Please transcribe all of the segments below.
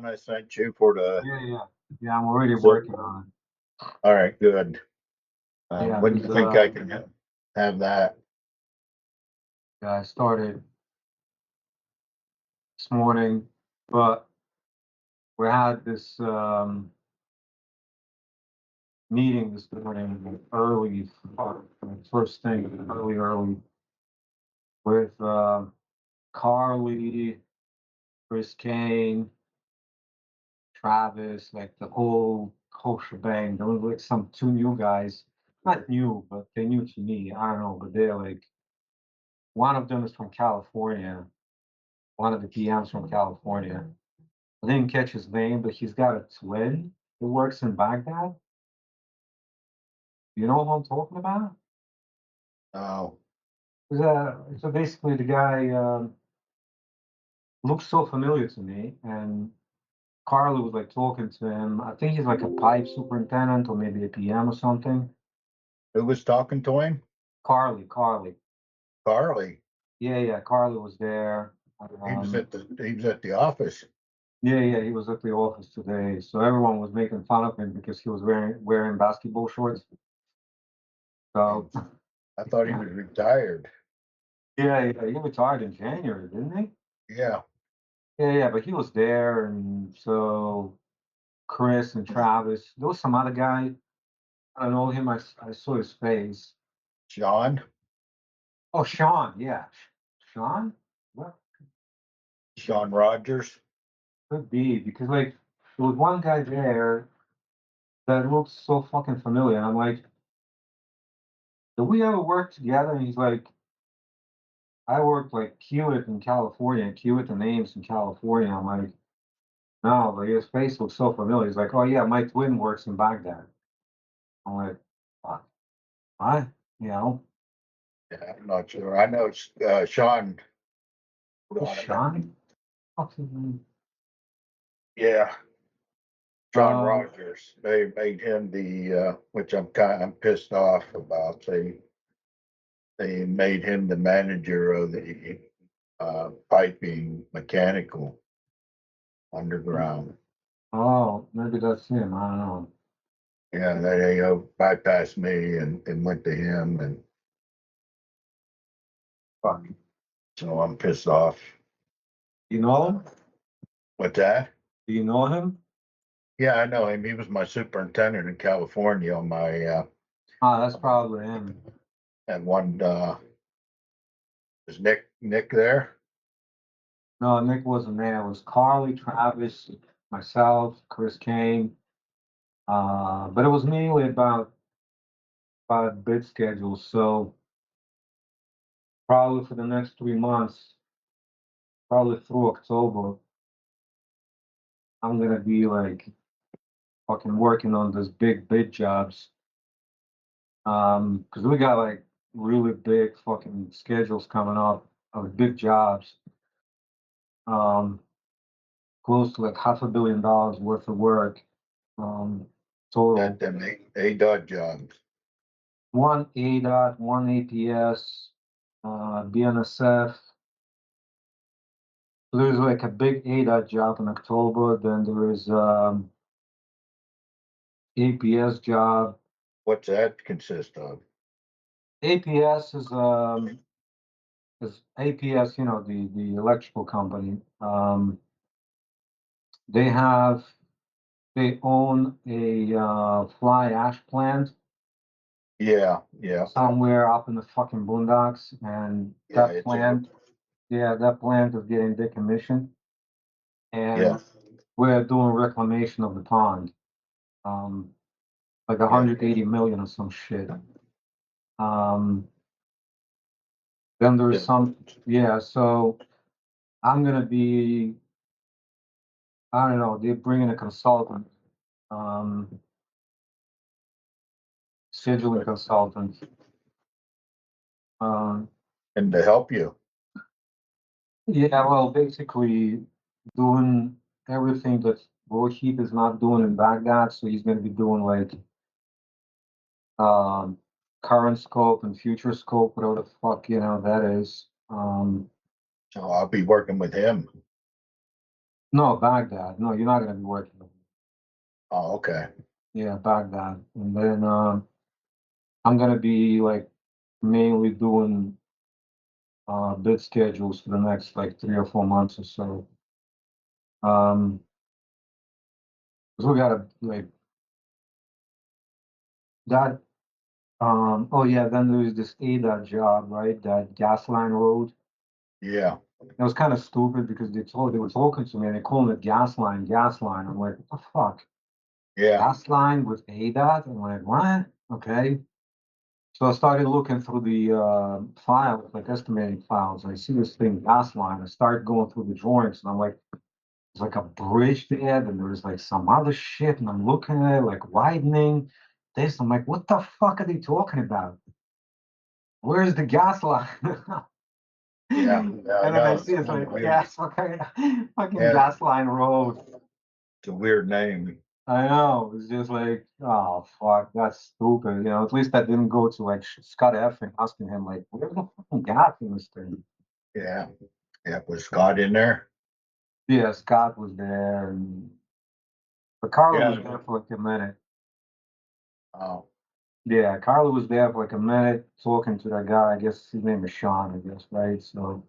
I sent you for the, Yeah, I'm already so, working on all right, good. it. Yeah, When do you think I can have that? I started this morning, but we had this meeting this morning early, first thing, early, with Carly, Chris Kane, Travis, like the whole shebang. There was like some two new guys, not new, but they new to me. I don't know, but they're like one of them is from California. One of the PMs from California. I didn't catch his name, but he's got a twin who works in Baghdad. You know who I'm talking about? Oh, So basically, the guy looks so familiar to me, and Carly was like talking to him. I think he's like a pipe superintendent or maybe a PM or something. who was talking to him? Carly. Carly. Yeah. Carly was there. He was at the office. Yeah. He was at the office today, so everyone was making fun of him because he was wearing basketball shorts. So I thought he was retired. yeah, he retired in January, didn't he? Yeah. Yeah, but he was there, and so Chris and Travis. There was some other guy. I don't know him. I saw his face. Sean. Oh, Sean. Yeah, Sean. What Sean Rogers. could be because like there was one guy there that looked so fucking familiar, and I'm like, did we ever work together? And he's like, I worked like Hewitt in California, and Hewitt and Ames in California. I'm like, no, but his face looks so familiar. He's like, oh yeah, my twin works in Baghdad. I'm like, fuck, what? You know, Yeah, I'm not sure. I know Sean. who's Sean? Fuck's his name? Yeah, Sean Um, Rogers. They made him which I'm pissed off about. They made him the manager of the piping mechanical underground. oh, maybe that's him. I don't know. Yeah, they bypassed me and went to him and fuck. So I'm pissed off. You know him? What's that? Do you know him? Yeah, I know him. He was my superintendent in California on my Ah, that's probably him. and one is Nick there? No, Nick wasn't there. It was Carly, Travis, myself, Chris Kane. But it was mainly about bid schedules. So probably for the next 3 months, probably through October, I'm gonna be like fucking working on these big bid jobs. Because we got like really big fucking schedules coming up of big jobs. Um, Close to like $500 million worth of work. Um, That Total. them A-Dot jobs. One ADOT, one APS, BNSF. So there's like a big ADOT job in October. Then there is APS job. What's that consist of? APS is APS, the electrical company. They have they own a fly ash plant Yeah. somewhere up in the fucking boondocks, and Yeah, it's a that plant is getting decommissioned, yeah, and we're doing reclamation of the pond, um, like yeah. 180 million or some shit. Um, then there's Yeah. some, yeah. So I'm gonna be, I don't know. They're bringing a consultant, um, scheduling consultant. Um, And to help you. yeah, well, basically doing everything that Rohit is not doing in Baghdad. So he's gonna be doing like um, current scope and future scope, whatever the fuck that is. So I'll be working with him. No, Baghdad. No, you're not gonna be working with me. Oh, okay. Yeah, Baghdad. And then I'm gonna be like mainly doing bid schedules for the next like 3 or 4 months or so. Um, 'Cause we gotta like that. Oh yeah, then there's this ADOT job, right? That gas line road. Yeah, It was kind of stupid because they were talking to me and they called it gas line, gas line. I'm like, what the fuck? yeah, Gas line with ADOT? I'm like, what? Okay. So I started looking through the files, like estimating files. I see this thing, gas line. I start going through the drawings, and I'm like, there's like a bridge there, and there's like some other shit, and I'm looking at it, like widening this. I'm like, what the fuck are they talking about? Where's the gas line? yeah. And I then I know. see It's it's kind like of weird. gas, fucking Yeah, gas line road. it's a weird name. I know. It's just like, oh fuck, that's stupid. At least I didn't go to like Scott F and asking him like, where's the fucking gas in this thing? Yeah, yeah. Was Scott in there? Yeah, Scott was there, but Carla was Yeah. there for like a minute. Oh, Yeah, Carla was there for like a minute talking to that guy. I guess his name is Sean, I guess, right? So,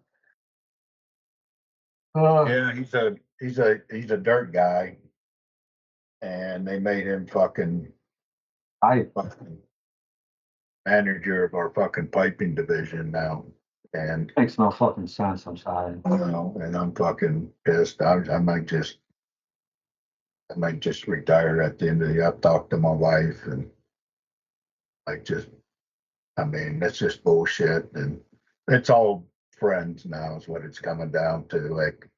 uh, yeah. He's a dirt guy, and they made him I fucking manager of our fucking piping division now. And makes no fucking sense. I'm sorry. and I'm fucking pissed. I might just retire at the end of the. I've talked to my wife, and like just I mean, that's just bullshit, and it's all friends now is what it's coming down to. Like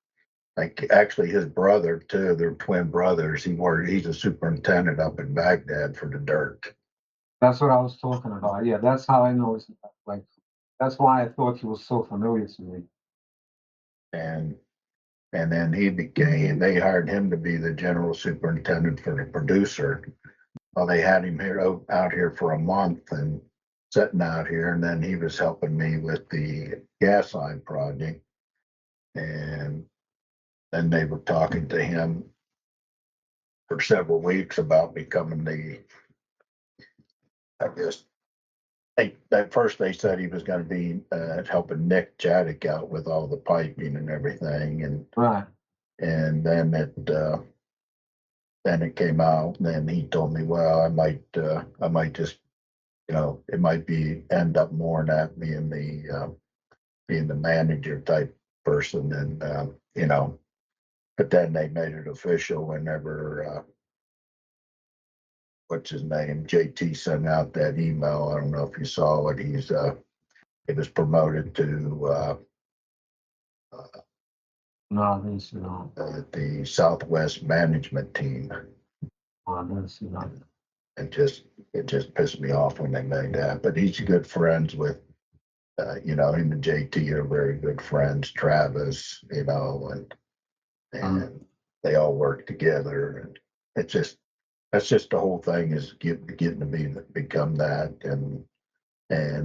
actually, his brother too. They're twin brothers. He's a superintendent up in Baghdad for the dirt, That's what I was talking about. Yeah, that's how I know it's like, that's why I thought he was so familiar to me. and and then he became. They hired him to be the general superintendent for the producer. Well, they had him here out here for a month and sitting out here, and then he was helping me with the gas line project, and then they were talking to him for several weeks about becoming the, I guess, at first they said he was going to be helping Nick Chaddick out with all the piping and everything, Right. and then it came out, and then he told me, well, I might just, it might be end up more than that being the manager type person, and but then they made it official whenever what's his name, JT sent out that email. I don't know if you saw it. He was promoted to No, I didn't see that. the Southwest management team. No, I didn't see that. And it just pissed me off when they made that. But he's good friends with him and JT are very good friends. Travis, and they all work together, and it's just that's just the whole thing is getting to become that. And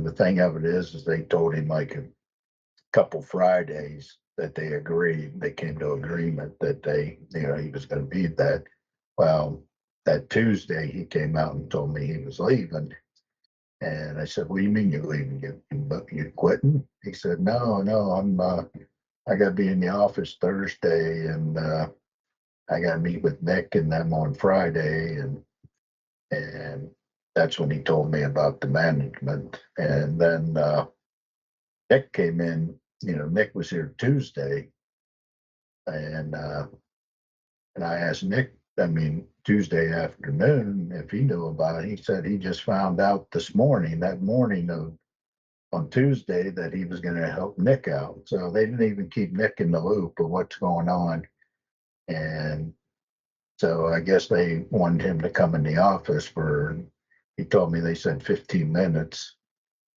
the thing of it is they told him like a couple Fridays that they came to agreement that he was going to be that. Well, that Tuesday he came out and told me he was leaving, and I said, "What do you mean you're leaving? You quitting?" He said, "No, no, I got to be in the office Thursday, and I got to meet with Nick and them on Friday, and that's when he told me about the management. And then Nick came in. Nick was here Tuesday, and I asked Nick. I mean, Tuesday afternoon, if he knew about it. He said he just found out this morning, that morning of on Tuesday, that he was going to help Nick out. So they didn't even keep Nick in the loop of what's going on. And so I guess they wanted him to come in the office for, he told me they said 15 minutes,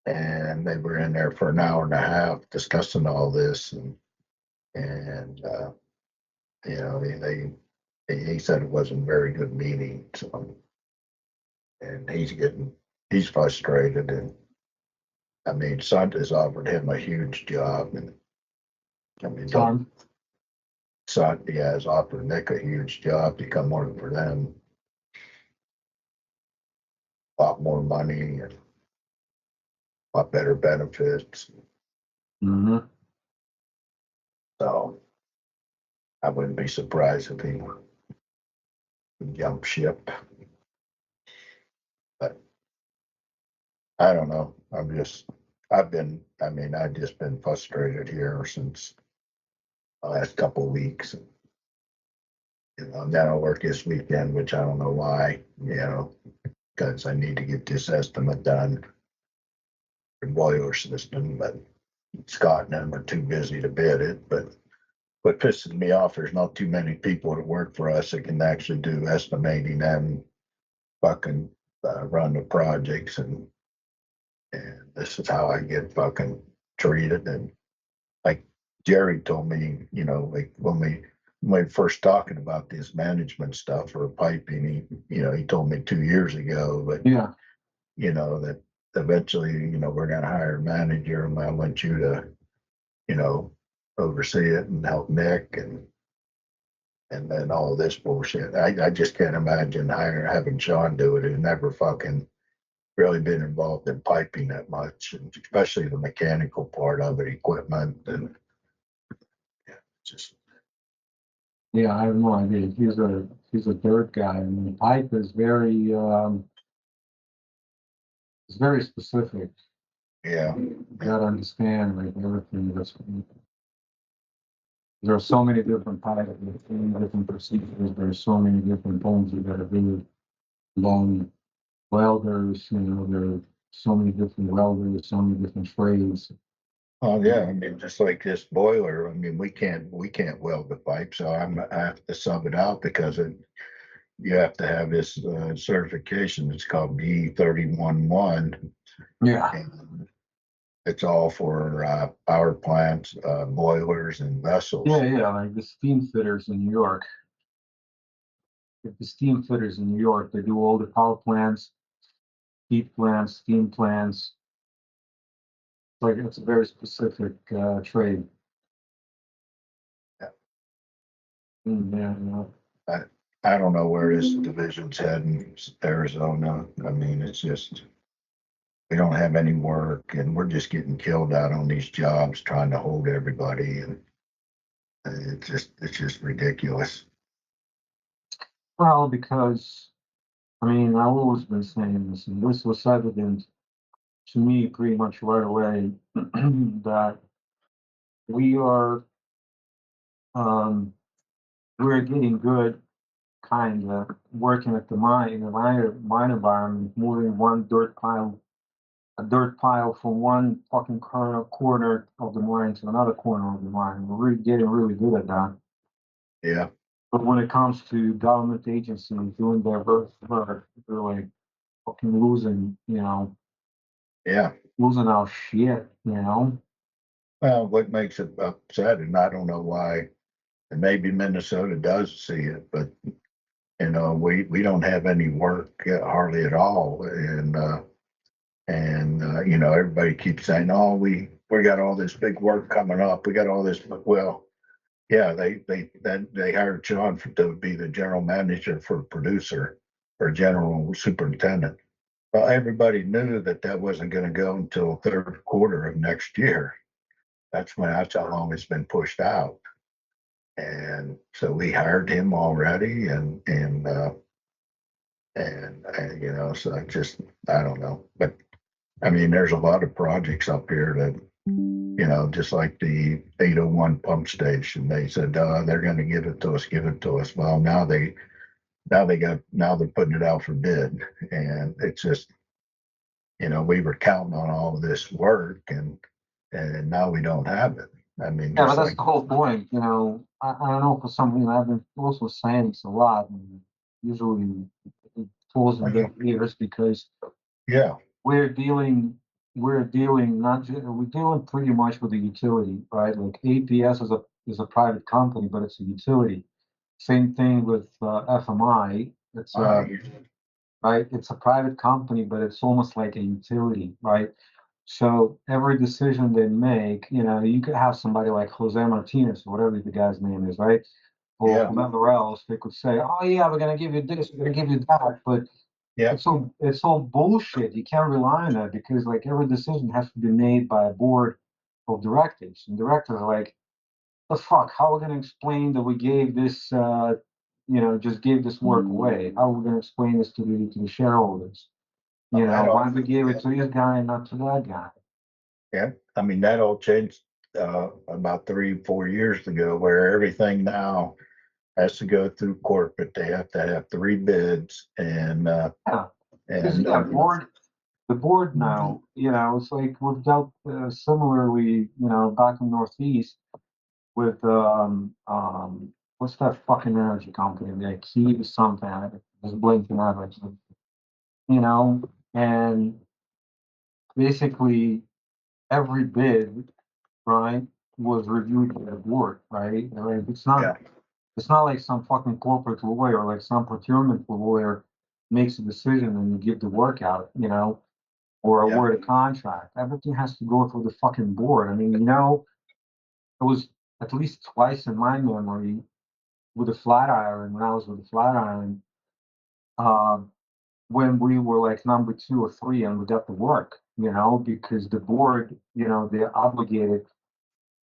and they were in there for an hour and a half discussing all this. And he said it wasn't a very good meeting. So, and he's frustrated. And I mean, Santa's offered him a huge job. And I mean, Son, he has offered Nick a huge job to come work for them. A lot more money and a lot better benefits. Mm-hmm. So I wouldn't be surprised if he jumped ship. But I don't know. I've just been frustrated here since the last couple of weeks. Then I'll work this weekend, which I don't know why, because I need to get this estimate done for the boiler system, but Scott and them are too busy to bid it. But what pisses me off, there's not too many people that work for us that can actually do estimating and fucking run the projects, and this is how I get fucking treated. And like Jerry told me, like when we first talking about this management stuff or piping, he told me 2 years ago, but Yeah. that eventually, we're gonna hire a manager and I want you to, you know, oversee it and help Nick and then all this bullshit. I just can't imagine having Sean do it, who's never fucking really been involved in piping that much, and especially the mechanical part of it, equipment, and yeah, just Yeah, I have no idea. He's a dirt guy, and the pipe is very specific. yeah, You gotta understand like everything that's there are so many different pipes, there's so many different procedures, there's so many different things you gotta do. Long welders, there are so many different welders, so many different trades. oh yeah. I mean, just like this boiler. I mean, we can't weld the pipe, so I have to sub it out because you have to have this certification. It's called B 31.1, Yeah. and it's all for power plants, boilers, and Yeah, vessels. yeah, like the steam fitters in New York. If the steam fitters in New York, they do all the power plants, heat plants, steam plants. Like it's a very specific trade. Yeah. Yeah, I, I don't know where this division's heading, Arizona. I mean, it's just we don't have any work, and we're just getting killed out on these jobs trying to hold everybody, and it's just ridiculous. well, because I mean, I've always been saying this, and this was evident to me pretty much right away that we are um, we're getting good kind of working at the mine in the mine environment, moving a dirt pile from one fucking corner of the mine to another corner of the mine. We're really getting really good at that. Yeah, But when it comes to government agencies doing their work, we're like fucking yeah. losing our shit. Well, what makes it upset, and I don't know why, and maybe Minnesota does see it, but we don't have any work hardly at all, and everybody keeps saying, "Oh, we got all this big work coming up. We got all this." Well, yeah, they hired John to be the general manager for producer or general superintendent. Well, everybody knew that wasn't going to go until third quarter of next year. That's how long it's been pushed out. And so we hired him already, and so I don't know, but I mean, there's a lot of projects up here that just like the 801 pump station. They said they're going to give it to us. Well, now they're putting it out for bid, and it's just we were counting on all of this work, and now we don't have it. I mean, Yeah, but just that's like the whole point. I don't know for some reason I've been also saying this a lot, and usually it falls in deaf ears because yeah, we're dealing we're dealing pretty much with a utility, right? Like APS is a private company, but it's a utility. Same thing with FMI. It's I right. It's a private company, but it's almost like a utility, right? So every decision they make, you could have somebody like Jose Martinez or whatever the guy's name is, right? or Yeah, whomever else, they could say, "Oh yeah, we're gonna give you this, we're gonna give you that," but yeah, it's all bullshit. You can't rely on that because like every decision has to be made by a board of directors, and directors are like, "The fuck? How are we gonna explain that we gave this, just gave this work away? How are we gonna explain this to the shareholders? that Why all, we gave it yeah, to this guy and not to that guy?" yeah. I mean, that all changed about 3, 4 years ago, where everything now has to go through corporate. They have to have 3 bids, Yeah, because and yeah, the board now, it's like we've dealt similarly, back in Northeast with what's that fucking energy company? Like Key something, I just blinking out like, and basically every bid, right, was reviewed by the board, right? Like yeah, it's not like some fucking corporate lawyer, like some procurement lawyer makes a decision and you give the work out, or yeah, award a contract. Everything has to go through the fucking board. I mean, it was at least twice in my memory with the Flatiron, when I was with the Flatiron, um, when we were like number 2 or 3 and we got the work, because the board, they're obligated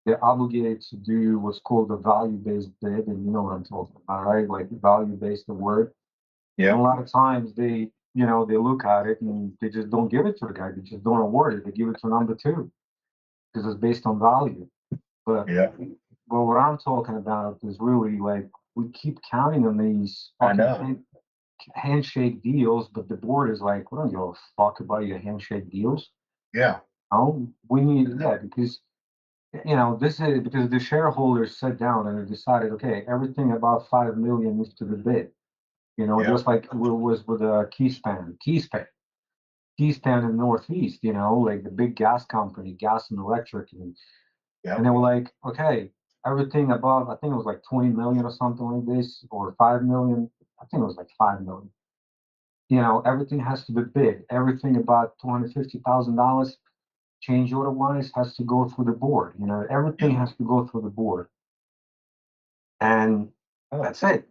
to do what's called a value-based bid, and you know what I'm talking about, right? Like value-based award. And yeah, a lot of times they look at it and they just don't give it to the guy. They just don't award it. They give it to number 2 because it's based on value. But yeah. what I'm talking about is really like we keep counting on these I fucking know. handshake deals, but the board is like, we don't give a fuck about your handshake deals. Yeah, No, we need that because this is because the shareholders sat down and they decided, okay, everything above 5 million needs to be bid. yeah, Just like it was with Keyspan in the Northeast. Like the big gas company, gas and electric, yeah, and they were like, okay, everything above, I think it was like 20 million or something like this, or 5 million. I think it was like 5 million. Everything has to be bid. Everything about $250,000 change order wise has to go through the board. yeah. Everything has to go through the board. And Oh, that's it.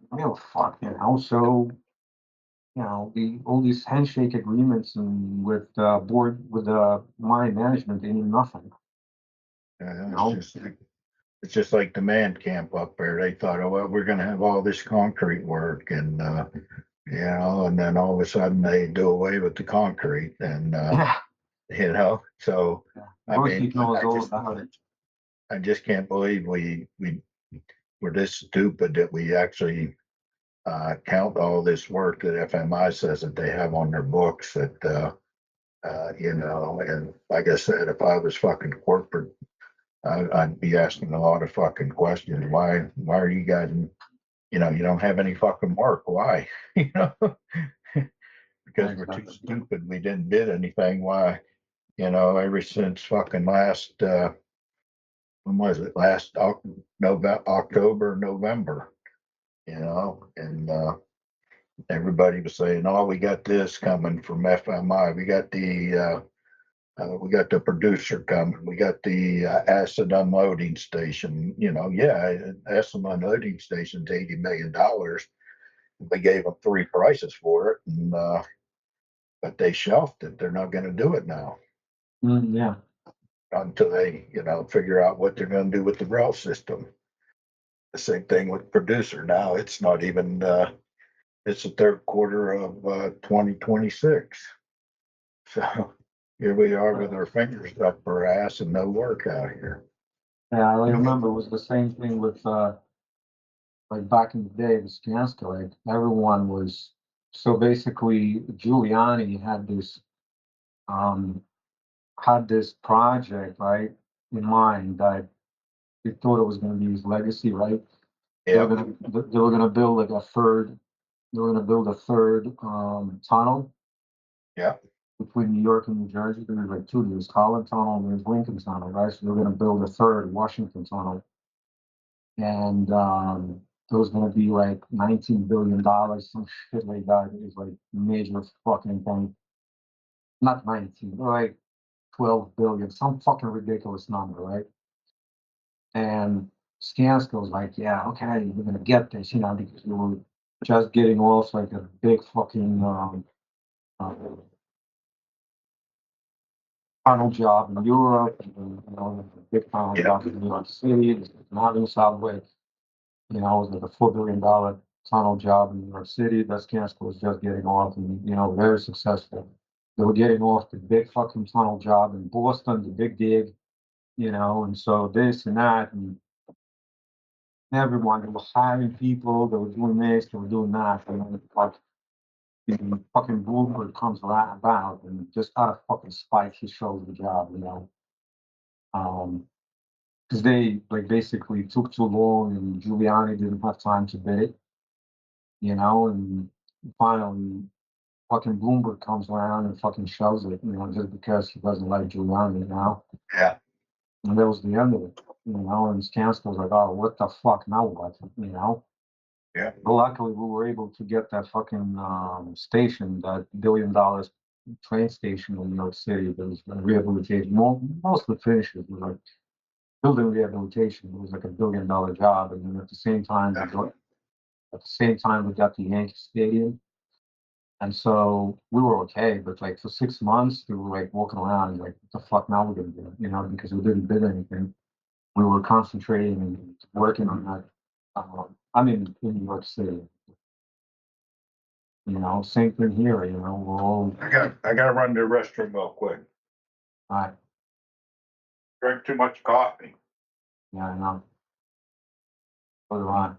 Fuck, So, all these handshake agreements and with board, with mine management, they mean nothing. yeah, You it's know? just it's just like the man camp up there. They thought, oh well, we're gonna have all this concrete work, and and then all of a sudden they do away with the concrete, and Yeah. so Yeah. I mean, Rohit knows I all just about it. I just can't believe we were this stupid that we actually count all this work that FMI says that they have on their books that and like I said, if I was fucking corporate, I'd be asking a lot of fucking questions. Why are you guys, you don't have any fucking work? Why? You know, Yeah, because we're too exactly. stupid. We didn't bid anything. Why? Ever since fucking last, when was it? Last November, October, November, and everybody was saying, oh, we got this coming from FMI. We got the producer coming. We got the acid unloading station. Yeah, acid unloading station's $80 million. They gave them 3 prices for it, but they shelved it. They're not going to do it now Yeah. until they, figure out what they're going to do with the rail system. The same thing with producer. Now it's not even. It's the third quarter of 2026. So here we are with our fingers up our ass and no work out here. Yeah, I remember it was the same thing with like back in the day with Skanska. Like everyone was so basically Giuliani um had this project, right, in mind that he thought it was going to be his legacy, right? They were Yeah, gonna they were gonna build like a third. They were gonna build a third tunnel yeah, between New York and New Jersey. There was like two. There's Holland Tunnel and there's Lincoln Tunnel, right? So they're gonna build a third Washington Tunnel, and it was gonna be like $19 billion, some shit like that. It was like major fucking thing. Not 19, like 12 billion, some fucking ridiculous number, right? And Skanska was like, yeah, okay, we're gonna get this, because we were just getting off like a big fucking uh, tunnel job in Europe, and, a big tunnel job in New York City, not in Subway. It was like a $4 billion tunnel job in New York City. That Skanska was just getting off, and very successful. They were getting off the big fucking tunnel job in Boston, the big dig, and so this and that, and everyone, they were hiring people, they were doing this, they were doing that, like the fucking Bloomberg comes around about and just out of fucking spite, he shows the job, because they like basically took too long and Giuliani didn't have time to bid it, and finally fucking Bloomberg comes around and fucking shows it, just because he doesn't like Giuliani, Yeah. and that was the end of it, and Skanska was like, oh, what the fuck, now what, Yeah. But luckily, we were able to get that fucking station, that $1 billion train station in New York City. There was rehabilitation, mostly finishes. It was like building rehabilitation. It was like $1 billion job, and then at the same time, we got the Yankee Stadium, and so we were okay. But like for 6 months, we were like walking around and like, what the fuck now we're gonna do? Because we didn't bid anything. We were concentrating and working on that. In New York City. Same thing here, we're all I gotta run to the restroom real quick. right. Drink too much coffee. Yeah, I know. So do I.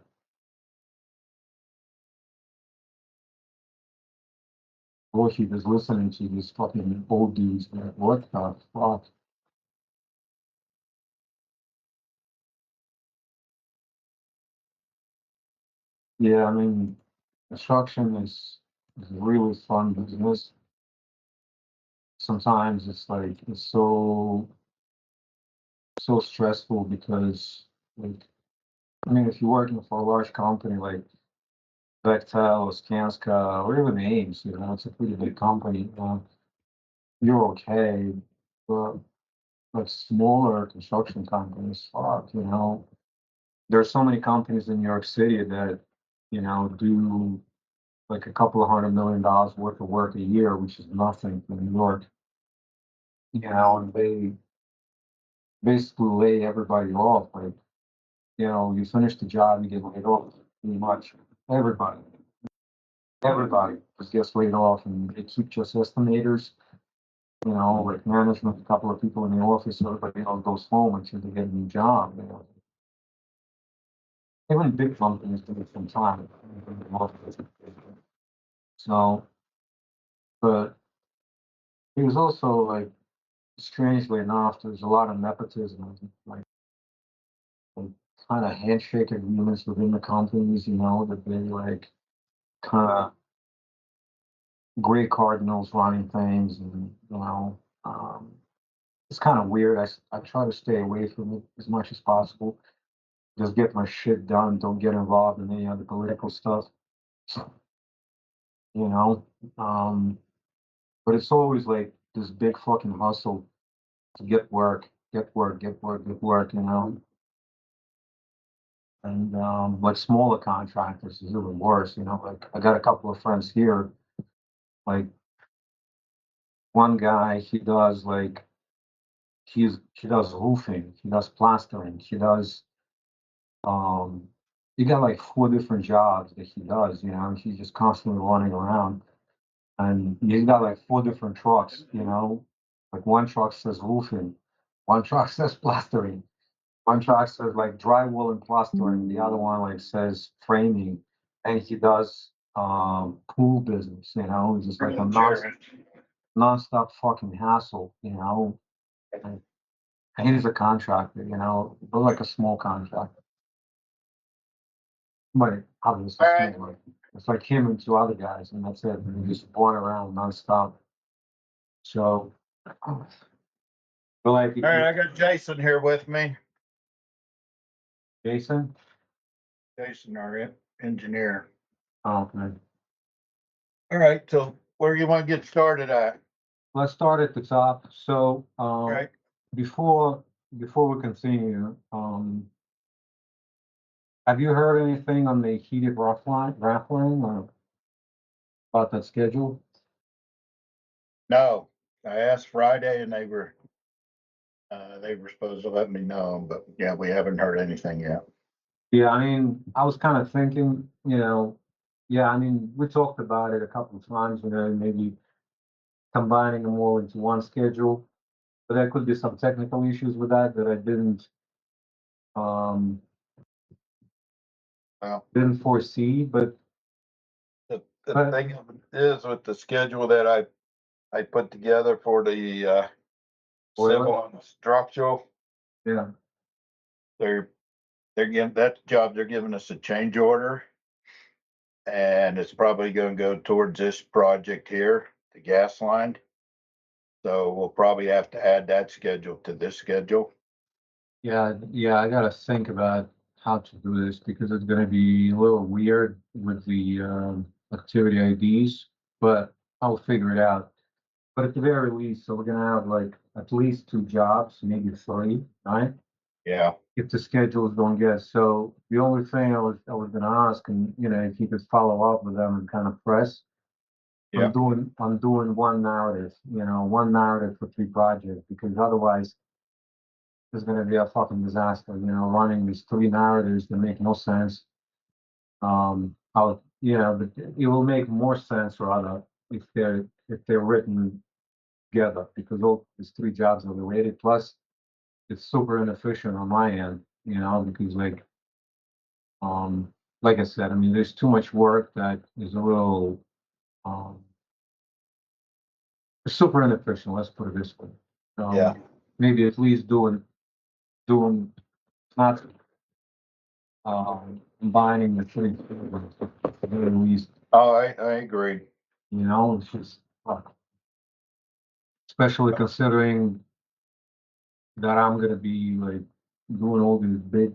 Boy, he was listening to these fucking old dudes, man. What the fuck? Yeah, construction is a really fun business. Sometimes it's like it's so stressful because like if you're working for a large company like Bechtel or Skanska or even Ames, it's a pretty big company. You're okay, but like smaller construction companies, fuck, there's so many companies in New York City that, do like a couple of $100 million worth of work a year, which is nothing for New York, and they basically lay everybody off. Like, you finish the job, you get laid off, pretty much everybody. Everybody just gets laid off, and they keep just estimators, like management, a couple of people in the office, everybody else goes home until they get a new job, Even big companies give it some time. So, but it was also like, strangely enough, there's a lot of nepotism, like kind of handshake agreements within the companies, that they like kind of gray cardinals running things, and it's kind of weird. I try to stay away from it as much as possible. Just get my shit done. Don't get involved in any other political stuff. You know, um, but it's always like this big fucking hustle to get work, get work, get work, get work, And like smaller contractors is even worse, Like I got a couple of friends here. Like one guy, he does roofing, he does plastering, um he got like 4 different jobs that he does, he's just constantly running around. And he's got like 4 different trucks, Like one truck says roofing, one truck says plastering, one truck says like drywall and plastering, the other one like says framing, and he does pool business, It's just like a non-stop fucking hassle, And, and he's a contractor, but like a small contractor. But obviously smaller. It's like him and 2 other guys, and that's it. And they just born around nonstop. So, but like, All right, I got Jason here with me. Jason, Jason, our engineer. okay. All right, so where you want to get started at? Let's start at the top. So, All right. before before we continue, Have you heard anything on the heated raffling or about that schedule? No, I asked Friday and they were supposed to let me know, but yeah, we haven't heard anything yet. Yeah, I mean, I was kind of thinking, yeah, I mean, we talked about it a couple of times, maybe combining them all into one schedule. But there could be some technical issues with that I um, Well, didn't foresee. But the but thing of it is with the schedule that I put together for the well, civil and structural, yeah, they're they're giving that job, they're giving us a change order. And it's probably gonna go towards this project here, the gas line. So we'll probably have to add that schedule to this schedule. yeah, I gotta think about how to do this because it's gonna be a little weird with the activity IDs, but I'll figure it out. But at the very least, so we're gonna have like at least two jobs, maybe three, right? Yeah, If the schedule is going good. So the only thing I was gonna ask, and if you could follow up with them and kind of press, yeah, I'm doing one narrative for three projects because otherwise it's gonna be a fucking disaster. Running these three narratives that make no sense. But it will make more sense rather if they're written together because all these three jobs are related. Plus, it's super inefficient on my end, because like I said, I mean, there's too much work that is a little um, super inefficient. Let's put it this way. yeah. Maybe at least doing not combining the three, at least, Oh, I agree. it's just especially considering that I'm gonna be like doing all these big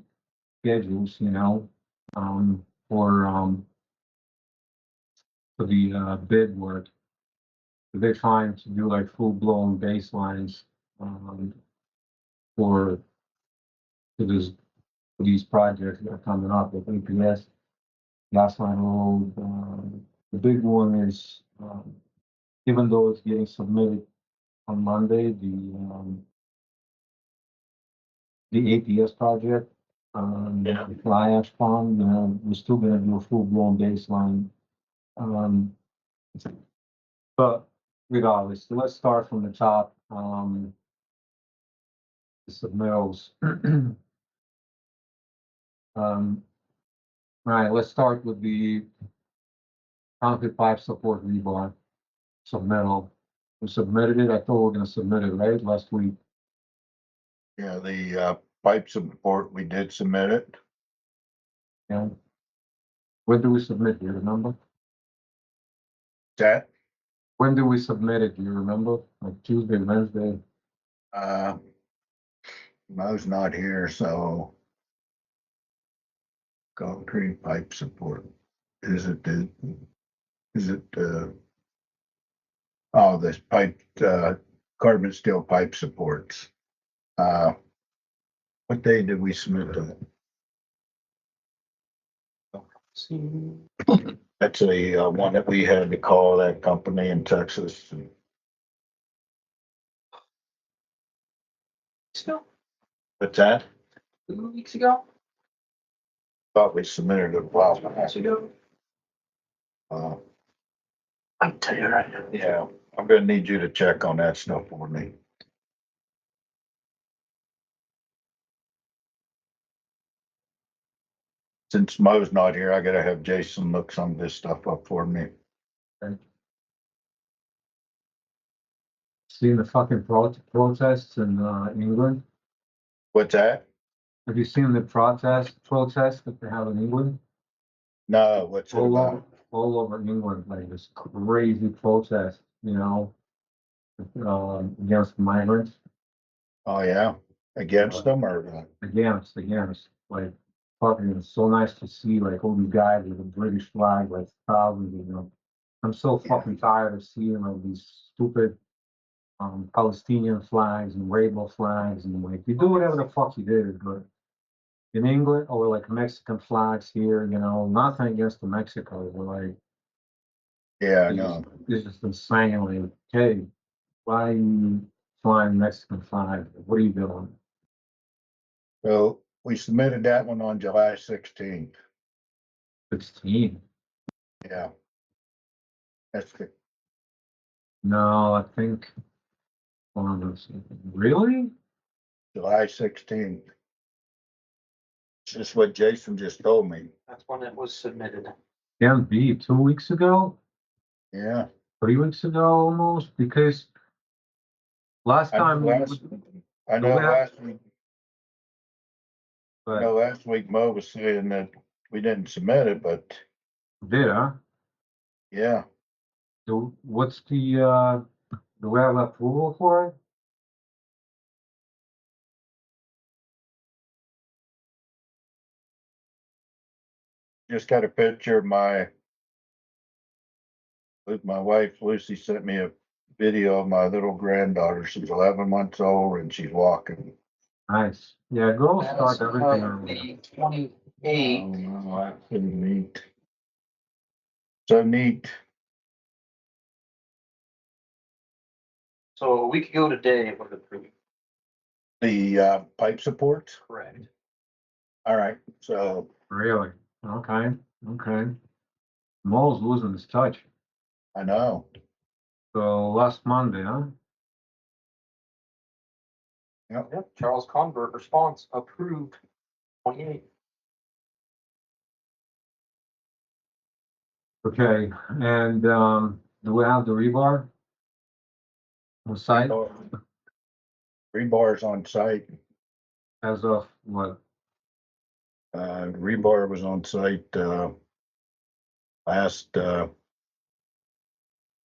schedules, for the bid work. They're trying to do like full blown baselines um, for for this for these projects that are coming up with APS, gas line road. The big one is even though it's getting submitted on Monday, the APS project, Yeah, the fly ash pond, we're still gonna do a full blown baseline. Um, but regardless, so let's start from the top. The submittals. Um, all right, let's start with the concrete pipe support rebar submittal. We submitted it. I thought we were gonna submit it, right, last week. yeah, the pipe support, we did submit it. Yeah. When do we submit? Do you remember? That, When do we submit it? Do you remember? Like Tuesday, Wednesday? uh, Mo's not here, so concrete pipe support. Is it the, is it, oh, this pipe, carbon steel pipe supports. Uh, what day did we submit that? See. That's a one that we had to call that company in Texas. Still, What's that? 2 weeks ago. Thought we submitted it a while back. Ago. Uh, I tell you right now. yeah, I'm gonna need you to check on that stuff for me. Since Mo's not here, I gotta have Jason look some of this stuff up for me. Seen the fucking protests in England? What's that? Have you seen the protests that they have in England? No, what's it All over, about? all over England, like this crazy protest, against migrants. Oh, yeah, against them or what? Against, like, fucking, it's so nice to see, like, all these guys with a British flag, like, thousands. I'm so fucking tired of seeing, like, these stupid, Palestinian flags and rainbow flags, and, like, you do whatever the fuck you did, but in England, or like Mexican flags here, you know, nothing against the Mexico, but like, Yeah, I it's just, know. it's just insane. Like, hey, why are you flying Mexican flag? What are you doing? So we submitted that one on July 16th. 16. Yeah, that's the No, I think, hold on a second. Really? July 16th. It's just what Jason just told me. That's when it was submitted. Can be 2 weeks ago, Yeah, 3 weeks ago almost, because last I know time, last, I do know we have, last week, I but know last week Mo was saying that we didn't submit it, but did, huh? yeah, What's the, do we have approval for it? just got a picture of my wife Lucy sent me a video of my little granddaughter. She's 11 months old and she's walking. Nice. Yeah, girls That start is everything early. the 28th. Oh, no, that's so neat. So neat. So a week ago today, it was approved. The pipe supports. Correct. All right, so Really? Okay, okay. Mo's losing his touch. I know. So last Monday, huh? Yep. Yep, Charles Convert response approved 28th. Okay, and do we have the rebar on site Rebar's on site. as of what? Rebar was on site last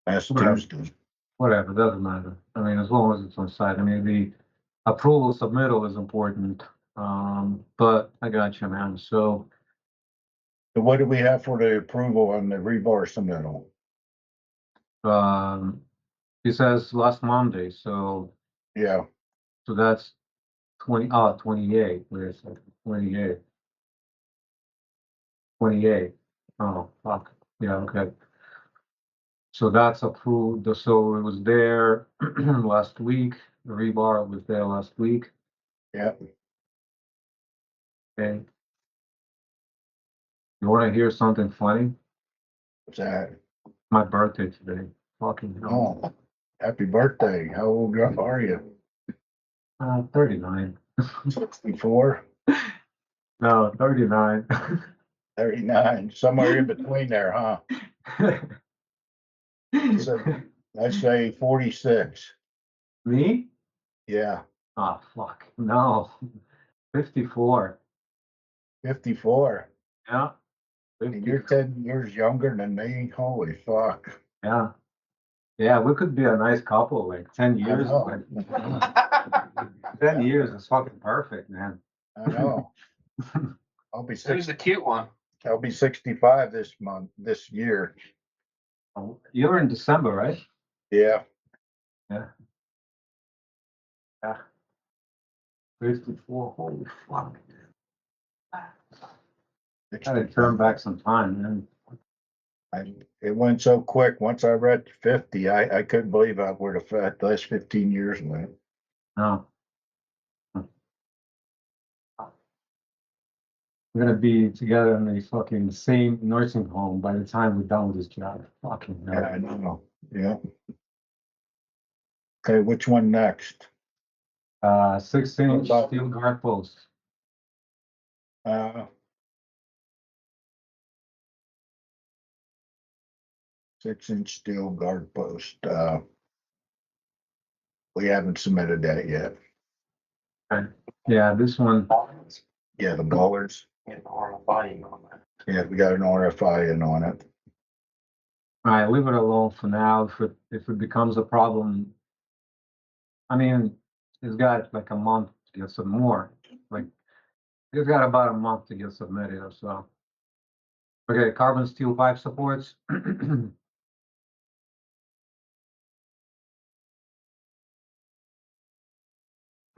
last Whatever, Tuesday. whatever, doesn't matter. I mean, as long as it's on site. I mean, the approval submittal is important. But I got you, man. So, So what do we have for the approval on the rebar submittal? he says last Monday, so Yeah, that's 28. Wait a second, 28. 28. Oh, fuck. Yeah, okay. So that's approved. So it was there last week. The rebar was there last week. yeah. Okay. You want to hear something funny? What's that? My birthday today. Fucking hell. Oh, happy birthday. How old are you? 39. 64, No, 39. 39, somewhere in between there, huh? So let's say 46. Me? Yeah, Oh, fuck. No. 54. 54. Yeah. And you're 54. 10 years younger than me. Holy fuck. Yeah. Yeah, we could be a nice couple, like 10 I years. know. Like, 10 years is fucking perfect, man. I know. I'll be Who's the cute one? I'll be 65 this year. You're in December, right? Yeah. Yeah. Yeah. 54. Holy fuck. Gotta turn back some time, man. It went so quick. Once I read 50, I couldn't believe how where the last 15 years went. No. We're gonna be together in the fucking same nursing home by the time we're done with this job. Fucking Yeah, hell. I know. Yeah. Okay, which one next? 6-inch steel guard post. Uh, 6-inch steel guard post. We haven't submitted that yet. Okay. Yeah, this one. Yeah, the bollards. And RFI on that. Yeah, we got an RFI in on it. All right, leave it alone for now. If it becomes a problem, I mean, it's got like a month to get some more. Like it's got about a month to get submitted or so. Okay, carbon steel pipe supports.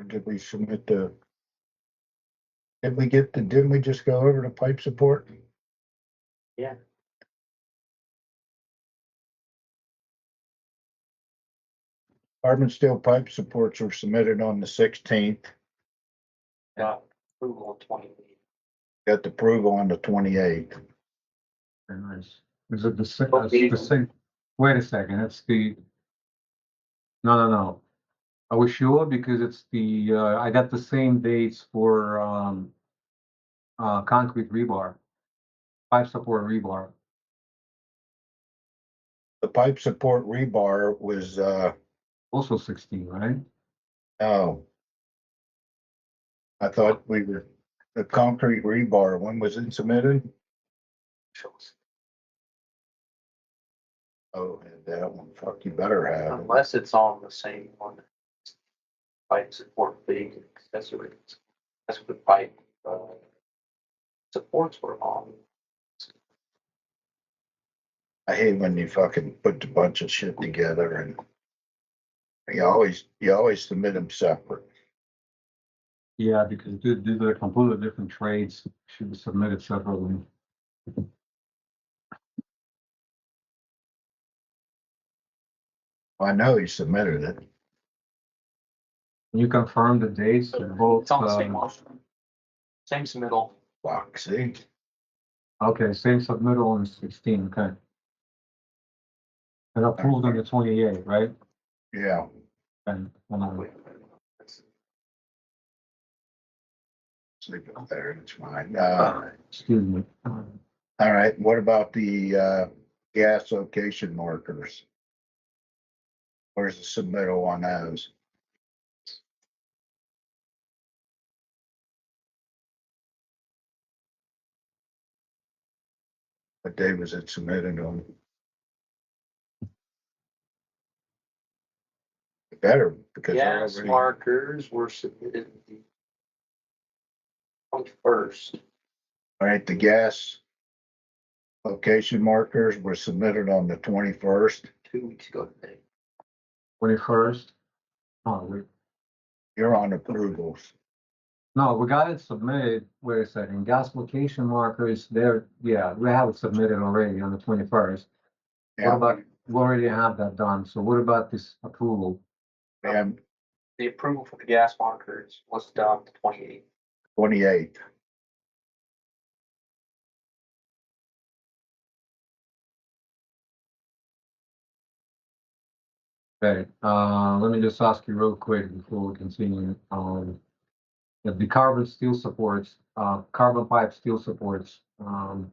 Did we submit the Didn't we just go over the pipe support? Yeah. Carbon steel pipe supports were submitted on the 16th, Got approval of 20. got the approval on the 28th. Very nice. Is it the same, Oh, the same? Wait a second, it's the. No. Are we sure? Because it's the, I got the same dates for, concrete rebar. Pipe support rebar. The pipe support rebar was, Also 16, right? oh. I thought the concrete rebar, when was it submitted? Oh, and that one, fuck, you better have it. Unless it's on the same one. Pipe support big accessories. That's what the pipe, supports were on. I hate when you fucking put a bunch of shit together and you always submit them separate. Yeah, because they're completely different trades, should be submitted separately. I know he submitted it. Can you confirm the dates of both? It's on the same one. Same submittal. Fuck, see? Okay, same submittal on 16, okay. And approved on the 28th, right? Yeah, And, sleep up there, it's fine. excuse me. All right, what about the gas location markers? Where's the submittal on those? What day was it submitted on? Better, because they're Gas already, markers were submitted the 21st. all right, the gas location markers were submitted on the 21st. 2 weeks ago today. 21st? Oh, You're on approvals. no, we got it submitted, wait a second, gas location markers, there, yeah, we have it submitted already on the 21st. What Yeah, about, we already have that done, so what about this approval? and The approval for the gas markers was done the 28th. 28th. Okay, let me just ask you real quick before we continue. The carbon steel supports, carbon pipe steel supports, do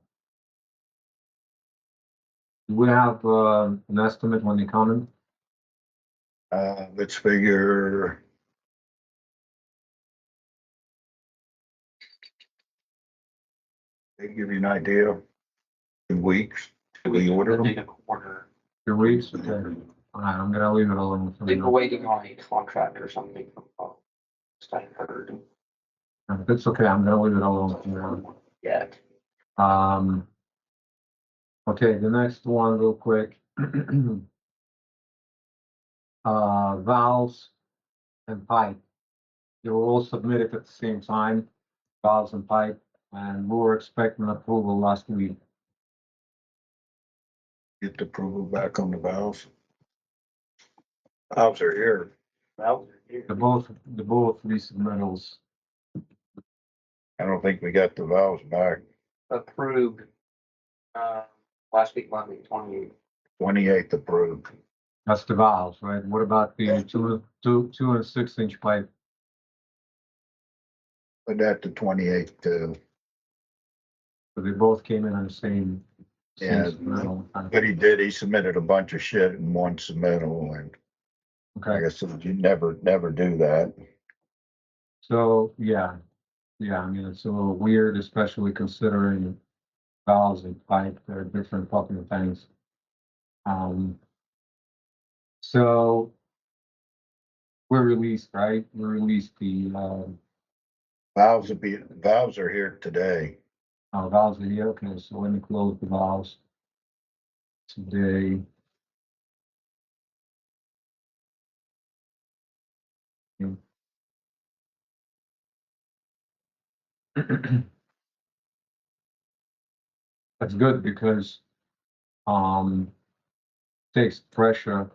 we have, an estimate when they come in? Let's figure. They give you an idea. 2 weeks. We order them. A quarter. 2 weeks? Okay. All right, I'm gonna leave it alone for I think we're now. waiting on a contract or something from, I heard. It's okay, I'm gonna leave it alone for now. Yeah. Okay, the next one real quick. Valves and pipe. They were all submitted at the same time, valves and pipe, and we were expecting approval last week. Get the approval back on the valves. Valves are here. The both resubmittals. I don't think we got the valves back. Approved, last week, Monday, 28th. 28th approved. That's the valves, right? What about the two and 6-inch pipe? Put that to 28th too. So they both came in on the same. Yeah, submittal. but he submitted a bunch of shit in one submittal, and like Okay, I said, you never do that. so, yeah, I mean, it's a little weird, especially considering valves and pipe, they're different fucking things. So we're released, right? We released the, Valves are here today. valves are here, okay, so let me close the valves today. That's good because, takes pressure,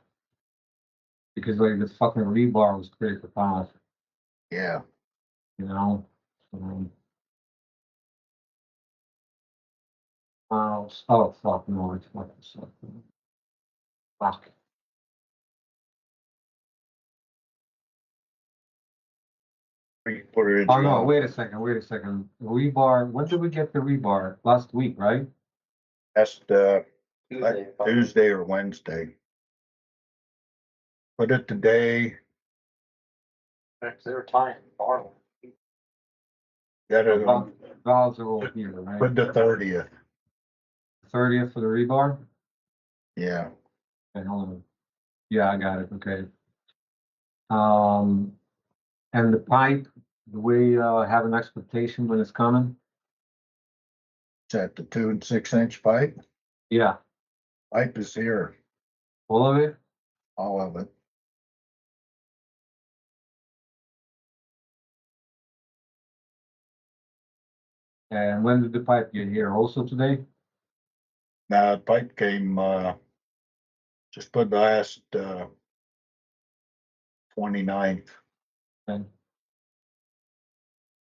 because like the fucking rebar was great for power, Yeah, you know? Oh, fuck, no, it's fucking something. Fuck. we put her in. Oh, no, wait a second. Rebar, when did we get the rebar? Last week, right? That's the Tuesday. Tuesday or Wednesday. Put it today, Because they were tying tomorrow. got it on, Valves are all here, right? put the 30th, 30th for the rebar? yeah. Okay, hold on. Yeah, I got it, okay. And the pipe, do we, have an expectation when it's coming? Is that the 2 and 6 inch pipe? Yeah, Pipe is here, all of it? all of it. And when did the pipe get here? Also today? Now, the pipe came, just put last, 29th. Okay.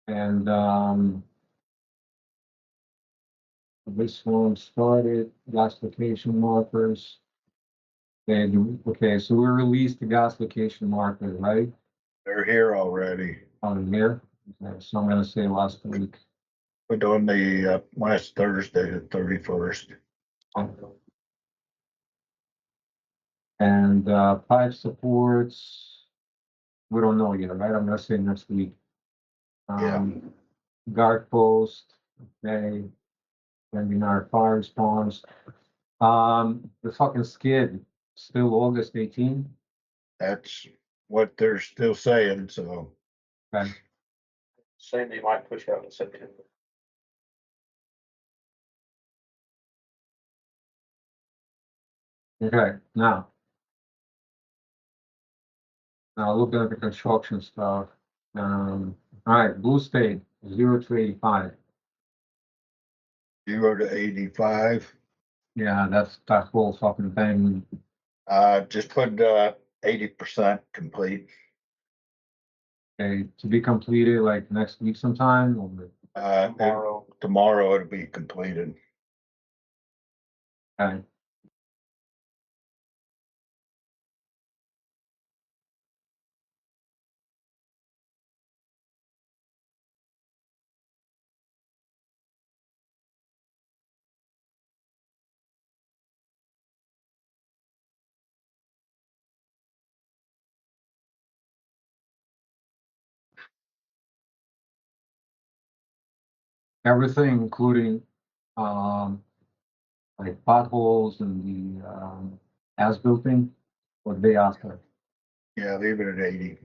And, this one started, gas location markers. Okay, so we released the gas location markers, right? They're here already. On here. Okay, so I'm gonna say last week. Put on the, last Thursday, the 31st. And, pipe supports, we don't know yet, right? I'm gonna say next week. Yeah. Guard post, okay, and our fire response. The fucking skid, still August 18. That's what they're still saying, so. Okay, Saying they might push out in September. okay, now. Now looking at the construction stuff, all right, Blue State, 0 to 85. 0 to 85. Yeah, that's that whole fucking thing. Just put, 80% complete. Okay, to be completed like next week sometime, or, Tomorrow. Tomorrow it'll be completed. okay. Everything, including, um, like potholes and the, as-built thing, what they asked for. Yeah, leave it at 80.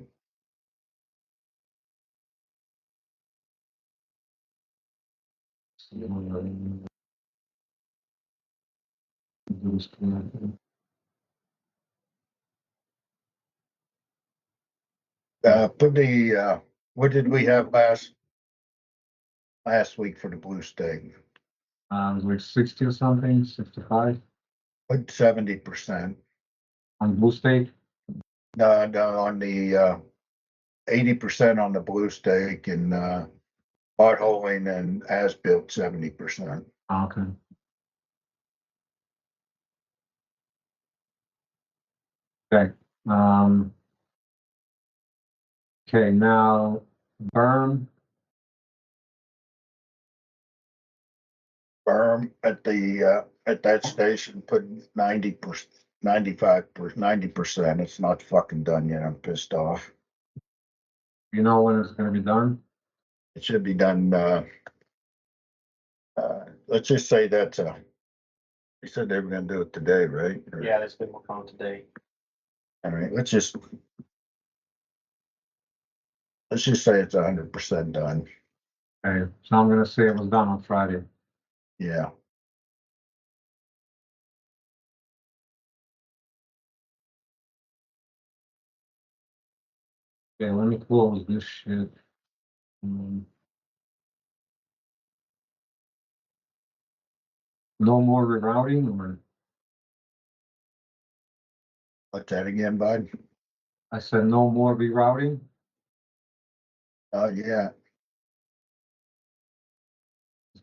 Put the, what did we have last week for the Blue State? Like 60 or something, 65 Put 70%. on Blue State. No, no, on the, 80% on the Blue Stake and, potholing and as-built 70%. Okay. Okay, um. Okay, now, berm, Berm at that station, put 90%, 95%, 90%. It's not fucking done yet. I'm pissed off. you know when it's gonna be done? It should be done, let's just say that's they said they were gonna do it today, right? Or- Yeah, that's been working on today. All right, let's just say it's 100% done. Okay, so I'm gonna say it was done on Friday. Yeah. Okay, let me close this shit. No more rerouting, or What's that again, bud? I said no more rerouting? Yeah,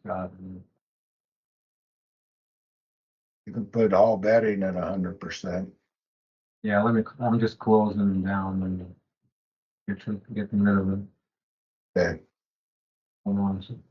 God, you can put all betting at 100%. yeah, I'm just closing them down and getting rid of it. Okay. Hold on a second.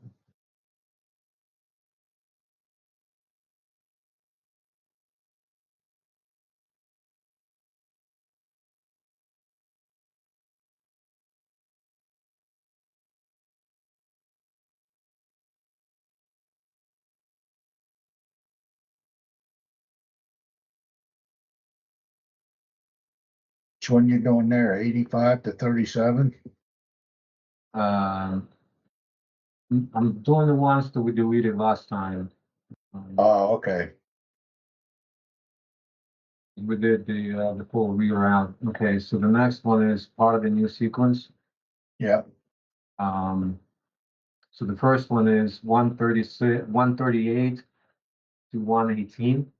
Which one you doing there? 85 to 37? Um, I'm doing the ones that we deleted last time. Oh, okay. We did the full reroute. Okay, so the next one is part of the new sequence. Yeah, So the first one is 138 to 118.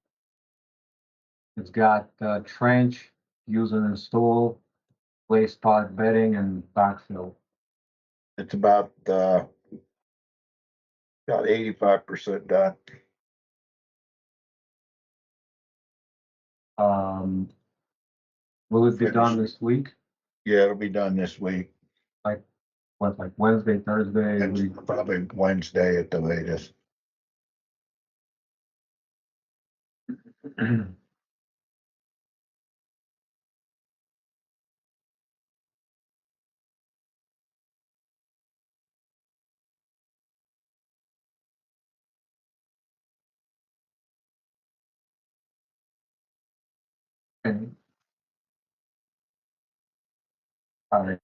It's got trench, use and install, place spot bedding, and backfill. it's about 85% done. Um, will it be done Finished. this week? Yeah, it'll be done this week. Like what, like Wednesday, Thursday? And probably Wednesday at the latest. Okay. All right.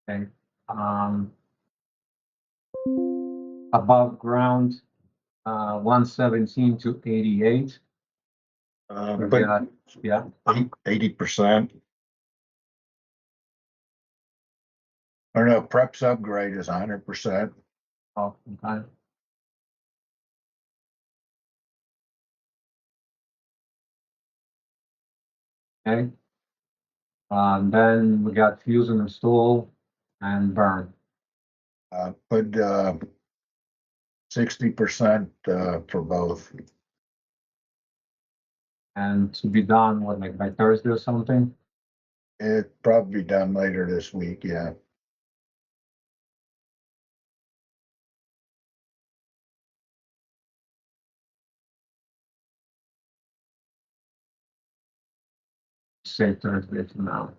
Okay. Um, above ground, 117 to 88. We've But got, yeah, 80%. Or no, prep's upgrade is 100%. oh, okay. Okay. Then we got fuse and install and burn. Put 60% for both. And to be done, what, like by Thursday or something? It'll probably be done later this week, yeah. Say Thursday for now.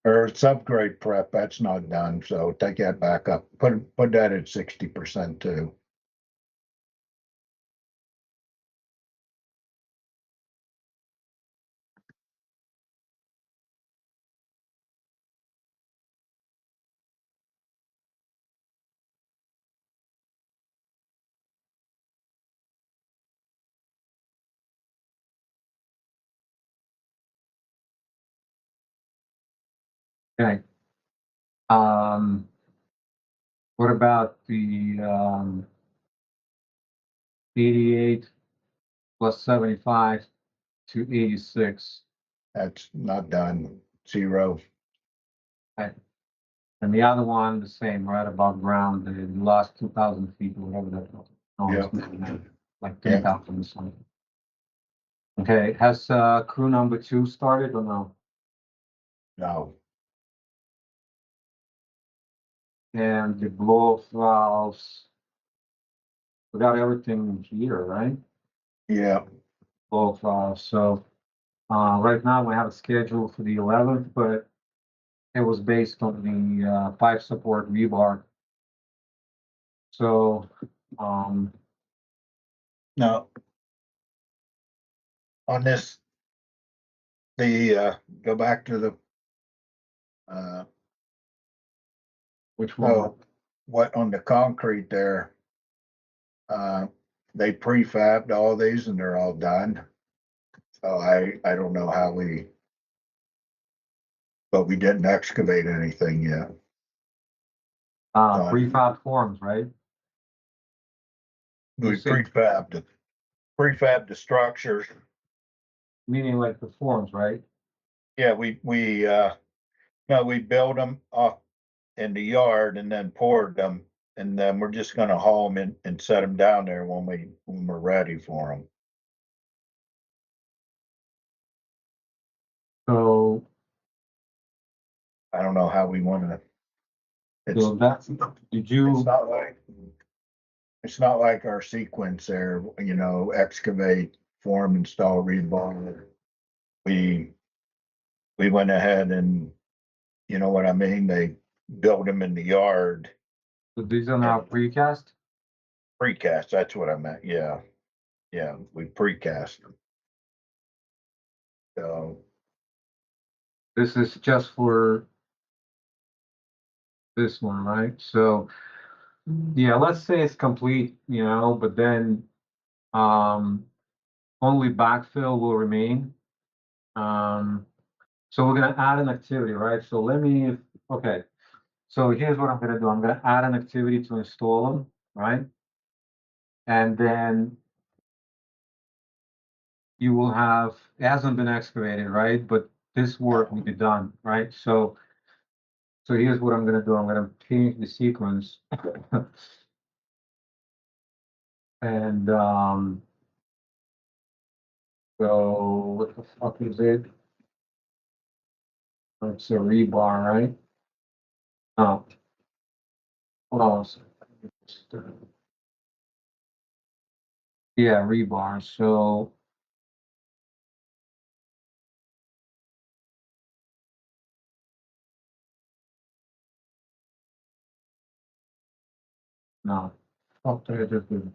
Or it's upgrade prep, that's not done, so take that back up. Put that at 60% too. Okay. What about the 88 plus 75 to 86? That's not done, 0. Okay. And the other one, the same, right above ground, the last 2,000 feet or whatever that was. No, Yeah. it's maybe not, like Yeah. 3,000 or something. Okay, has crew number 2 started or no? No, And the blow valves, we got everything here, right? yeah, Blow valves. So right now we have a schedule for the 11th, but it was based on the pipe support rebar. So no. On this, go back to the, which one? oh, what on the concrete there? they prefabbed all these and they're all done. So I don't know how but we didn't excavate anything yet. Prefab forms, right? You We said, prefabbed the structures. meaning like the forms, right? Yeah, no, we built them off in the yard and then poured them. And then we're just gonna haul them in and set them down there when we're ready for them. So, I don't know how we wanna. It's, so that's, did it's you, not like, it's not like our sequence there, excavate, form, install, rebar. We, we went ahead and, you know what I mean? They built them in the yard, these are now precast? precast, that's what I meant, yeah. Yeah, we precast them. So, This is just for this one, right? So, yeah, let's say it's complete, but then, only backfill will remain. So we're gonna add an activity, right? So okay. So here's what I'm gonna do. I'm gonna add an activity to install them, right? And then you will have, it hasn't been excavated, right? But this work will be done, right? So here's what I'm gonna do. I'm gonna change the sequence. And, so what the fuck is it? It's a rebar, right? Oh, hold on a second. Yeah, rebar. So no, fuck, I just did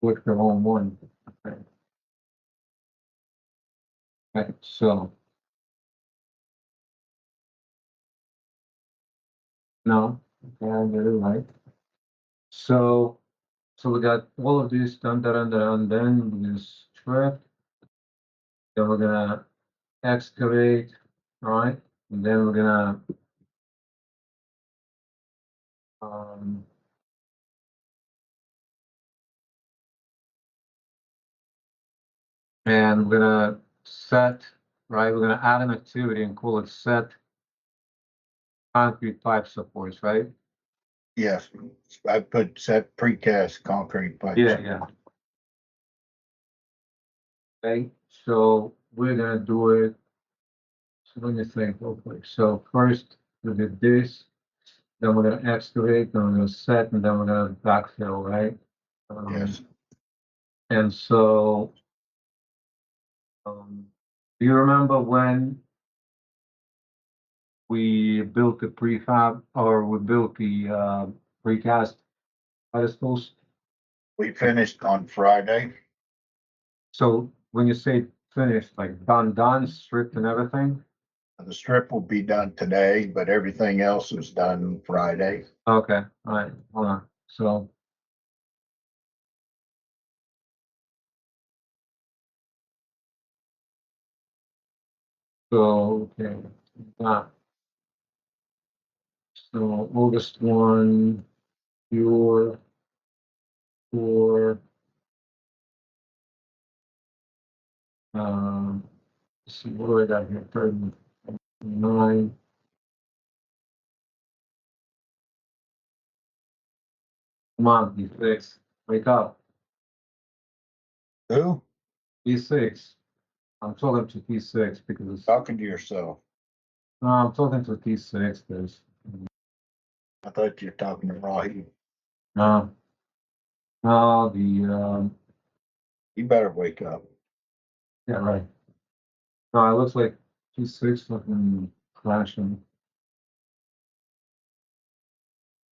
click the wrong one. Okay. Okay, so no, okay, I get it right. So we got all of this done, done, done. Then we just strip. Then we're gonna excavate, right? And then we're gonna um, and we're gonna set, right? We're gonna add an activity and call it set concrete pipe supports, right? yes, I put set precast concrete pipes. Yeah. Okay, so we're gonna do it. So let me think real quick. So first we did this, then we're gonna excavate, then we're gonna set, and then we're gonna backfill, right? Yes, And so, do you remember when we built the prefab or we built the precast pedestals? we finished on Friday. So when you say finished, like done, stripped and everything? The strip will be done today, but everything else was done Friday. Okay, all right, hold on. So, okay, uh, so August 1, your, for, let's see, what do I got here? 39. Come on, P6, wake up. Who? P6. I'm talking to P6 because, Talking to yourself. no, I'm talking to P6 because, I thought you were talking to Rahi. no, no, You better wake up. yeah, right. No, it looks like P6 fucking crashing.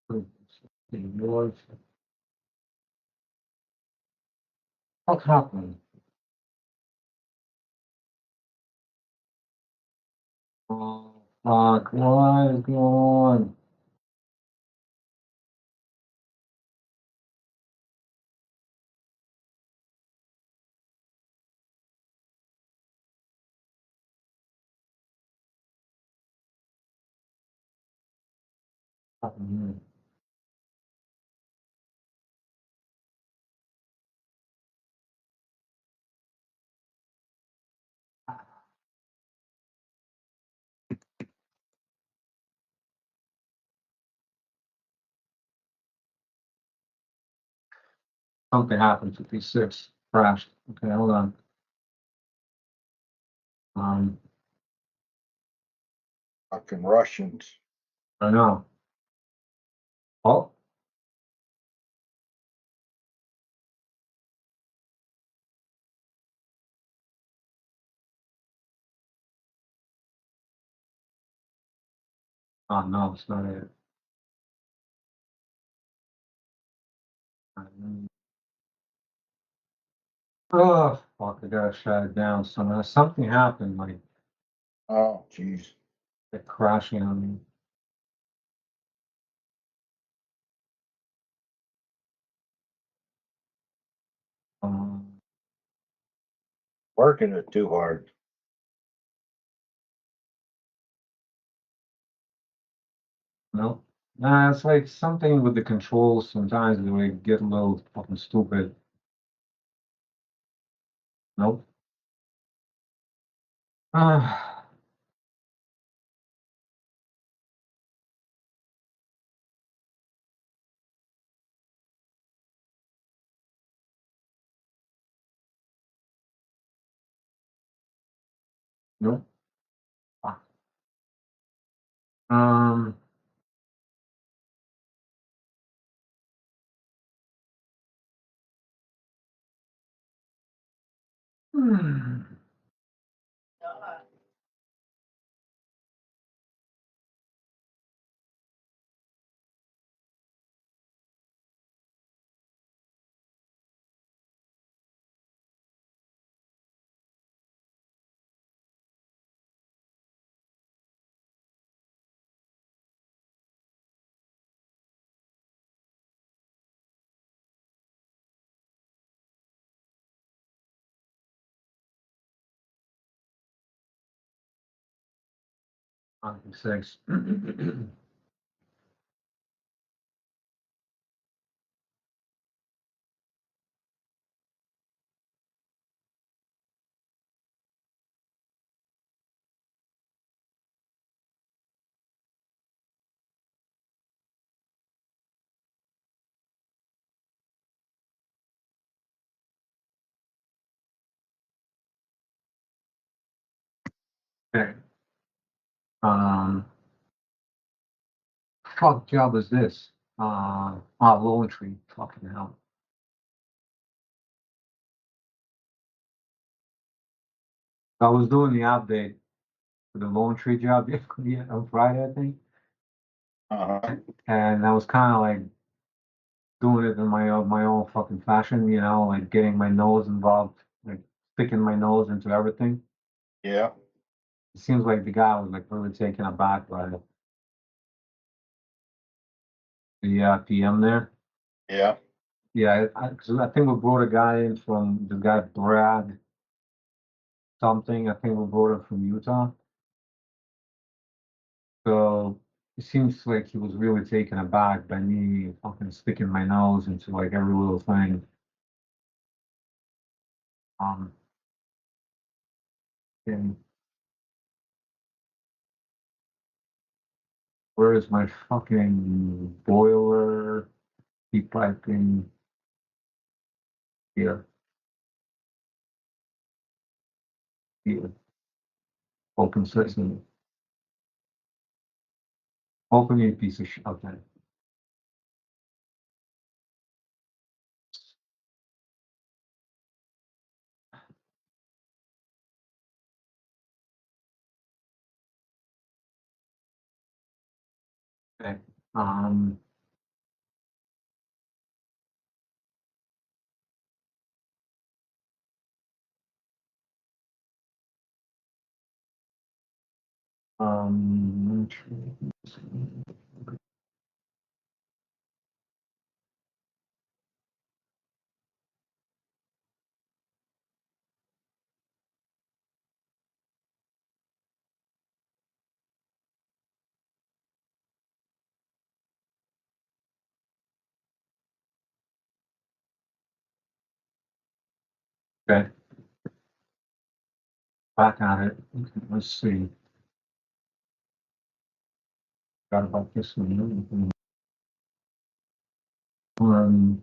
What happened? Oh, fuck, what is going on? fucking something happened. 56 crashed. Okay, hold on. Um, Fucking Russians. I know. Oh, oh no, it's not it. Oh fuck! I gotta shut it down. Something happened. Like Oh, jeez. they're crashing on me. Um, Working it too hard. no. Nah, it's like something with the controls. Sometimes they like, get a little fucking stupid. Nope. Ah, nope. Fuck. Um. hmm. Fucking six. Okay. Um. Fuck job is this? Low tree. Fucking hell. I was doing the update for the loan tree job yeah, on Friday, I think, Uh-huh. and I was kind of like doing it in my own fucking fashion, like getting my nose involved, like sticking my nose into everything. Yeah. It seems like the guy was like really taken aback by the PM there. Yeah. Yeah, 'cause I think we brought a guy in from the guy Brad something. I think we brought him from Utah. So it seems like he was really taken aback by me fucking sticking my nose into like every little thing. Um, and where is my fucking boiler? Heat piping here, here, open system, open a piece of shit. Okay. Okay. Um, um, Okay. Back at it. Okay, let's see. Forgot about this one. Um,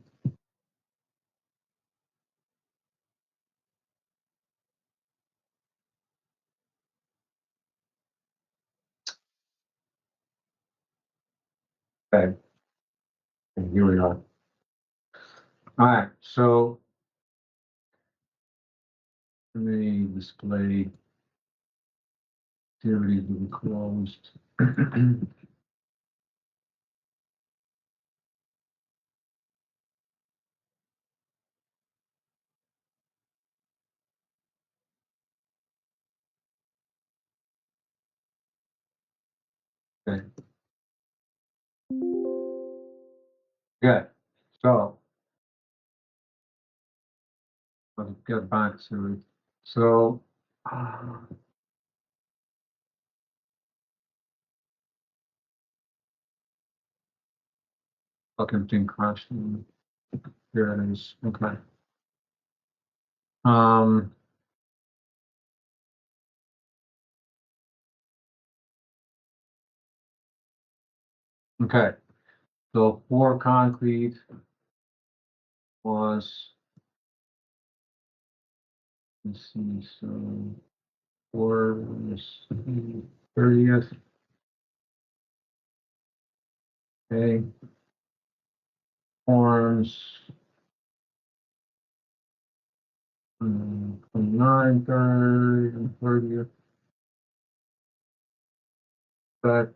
okay. Okay, here we are. All right, so let me display activities to be closed. Okay. Good. So let's get back to it. So fucking thing crashed. Here it is. Okay. Um. Okay. So pour concrete was, let's see, so pour was 30th. Okay. Forms 29, 30, and 30th. But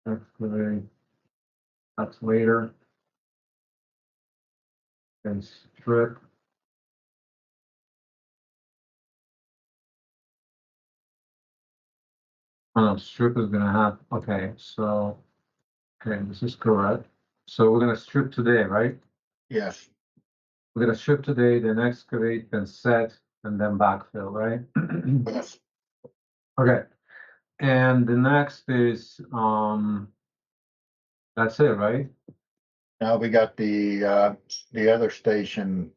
actually, that's later. And strip. Oh, strip is gonna have, okay, so, okay, this is correct. So we're gonna strip today, right? Yes, We're gonna strip today, then excavate, then set, and then backfill, right? yes. Okay, and the next is, that's it, right? Now we got the other station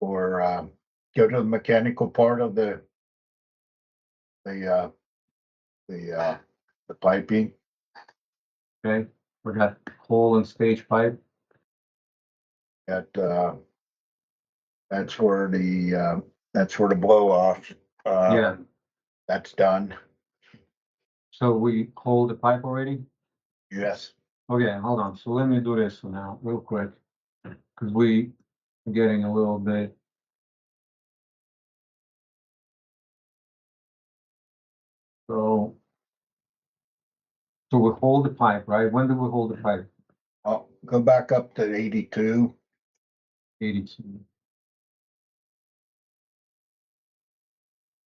for, go to the mechanical part of the, uh, the piping. Okay, we got hole and stage pipe, Got, that's where the blow off. yeah, That's done. so we hold the pipe already? Yes. Okay, hold on, so let me do this for now, real quick, because we are getting a little bit. So. So we hold the pipe, right? When do we hold the pipe? I'll go back up to 82. 82.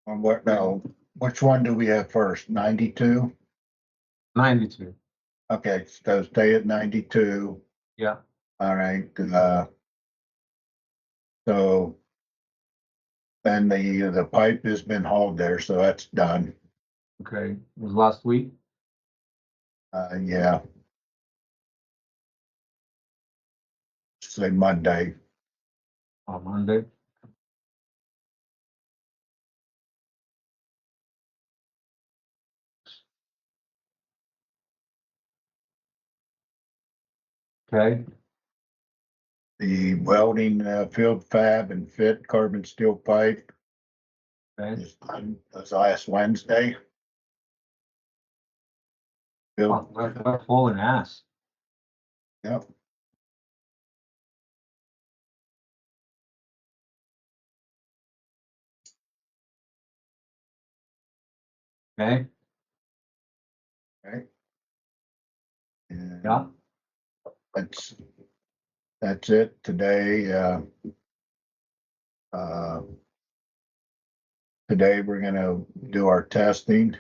On what, no, which one do we have first? 92? 92. Okay, so stay at 92. Yeah, All right, so then the pipe has been hauled there, so that's done. okay. It was last week. Yeah. Say Monday. On Monday. Okay, The welding, field fab and fit carbon steel pipe okay. is done, was last Wednesday. Field, Oh, that's hauling ass. yep, Okay, right. And yeah, that's, that's it today. Uh, Today we're gonna do our testing,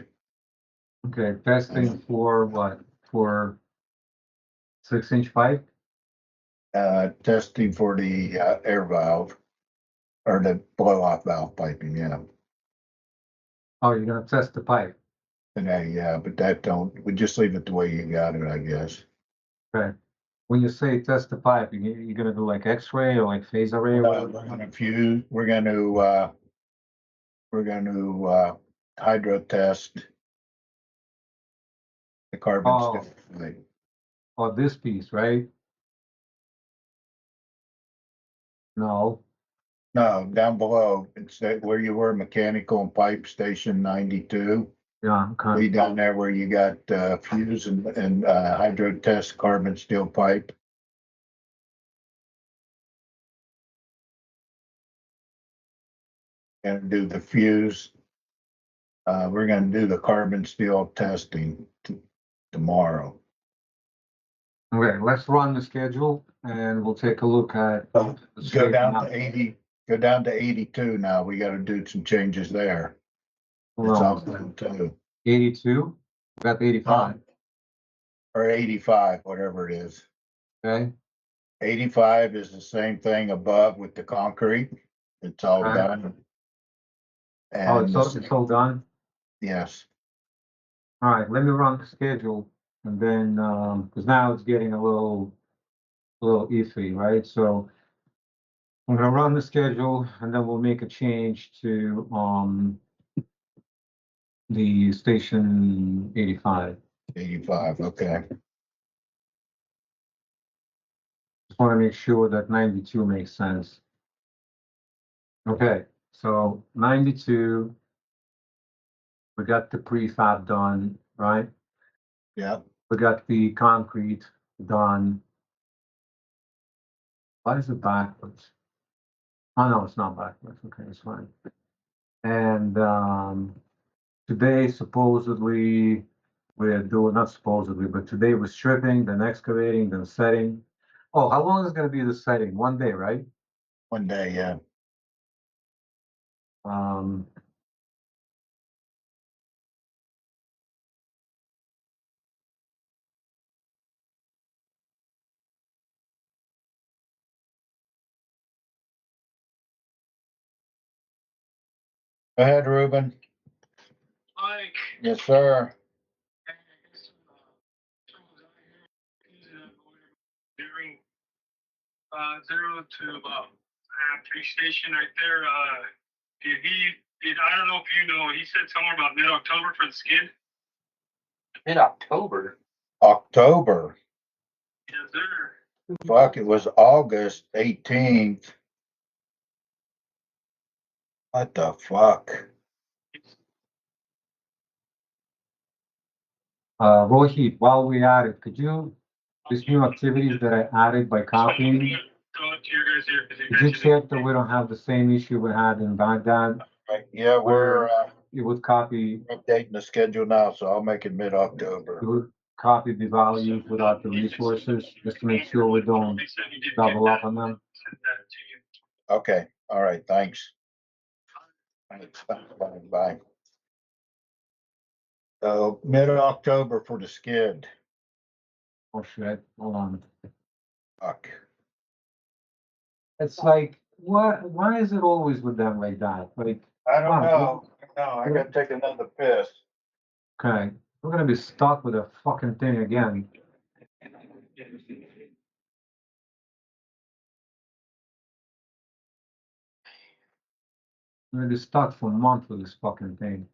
okay. Testing for what? For 6-inch pipe? testing for the, air valve or the blow off valve piping, yeah. Oh, you're gonna test the pipe. Today, yeah, but that don't, we just leave it the way you got it, I guess. Okay. When you say test the pipe, you're gonna do like X-ray or like phase array or We're whatever? gonna fuse, we're gonna, hydro test the carbon Oh, steel. oh, this piece, right? No, No, down below, it's that where you were mechanical and pipe station 92. yeah, okay. Way down there where you got fuse and hydro test carbon steel pipe. And do the fuse. We're gonna do the carbon steel testing tomorrow. Okay, let's run the schedule and we'll take a look at. the Go shaping down up. to 80, go down to 82 now. We gotta do some changes there. Hold It's all on, done too. 82, got 85, Or 85, whatever it is. okay? 85 is the same thing above with the concrete. It's all Okay. done. Oh, And it's all done? yes, All right, let me run the schedule and then, because now it's getting a little iffy, right? So I'm gonna run the schedule and then we'll make a change to, the station 85. 85, okay. Just want to make sure that 92 makes sense. Okay, so 92, we got the prefab done, right? Yeah, We got the concrete done. Why is it backwards? Oh, no, it's not backwards. Okay, it's fine. And today supposedly we're doing, not supposedly, but today we're stripping, then excavating, then setting. Oh, how long is it gonna be the setting? One day, right? one day, yeah. Um, Go ahead, Ruben. Mike, Yes, sir. during 0 to police station right there. I don't know if you know, he said somewhere about mid-October for the skid. Mid-October. October. Yes, sir. Fuck, it was August 18th. What the fuck? Rohit, while we at it, could you, these new activities that I added by copying, Throw it to your guys here, 'cause you could you guys check that we don't have the same issue we had in Baghdad? Right, yeah, we're It would copy, updating the schedule now, so I'll make it it mid-October. would copy the values without the resources, just to make sure we don't They said you did double get up that. on them. Send that to you. Okay, all right, thanks. Thanks, bye, bye. So mid-October for the skid. Oh shit, hold on. Fuck. It's like, what, why is it always with them like that? Like, I don't wow, know. No, I gotta take another piss. okay, we're gonna be stuck with a fucking thing again. We're gonna be stuck for a month with this fucking thing.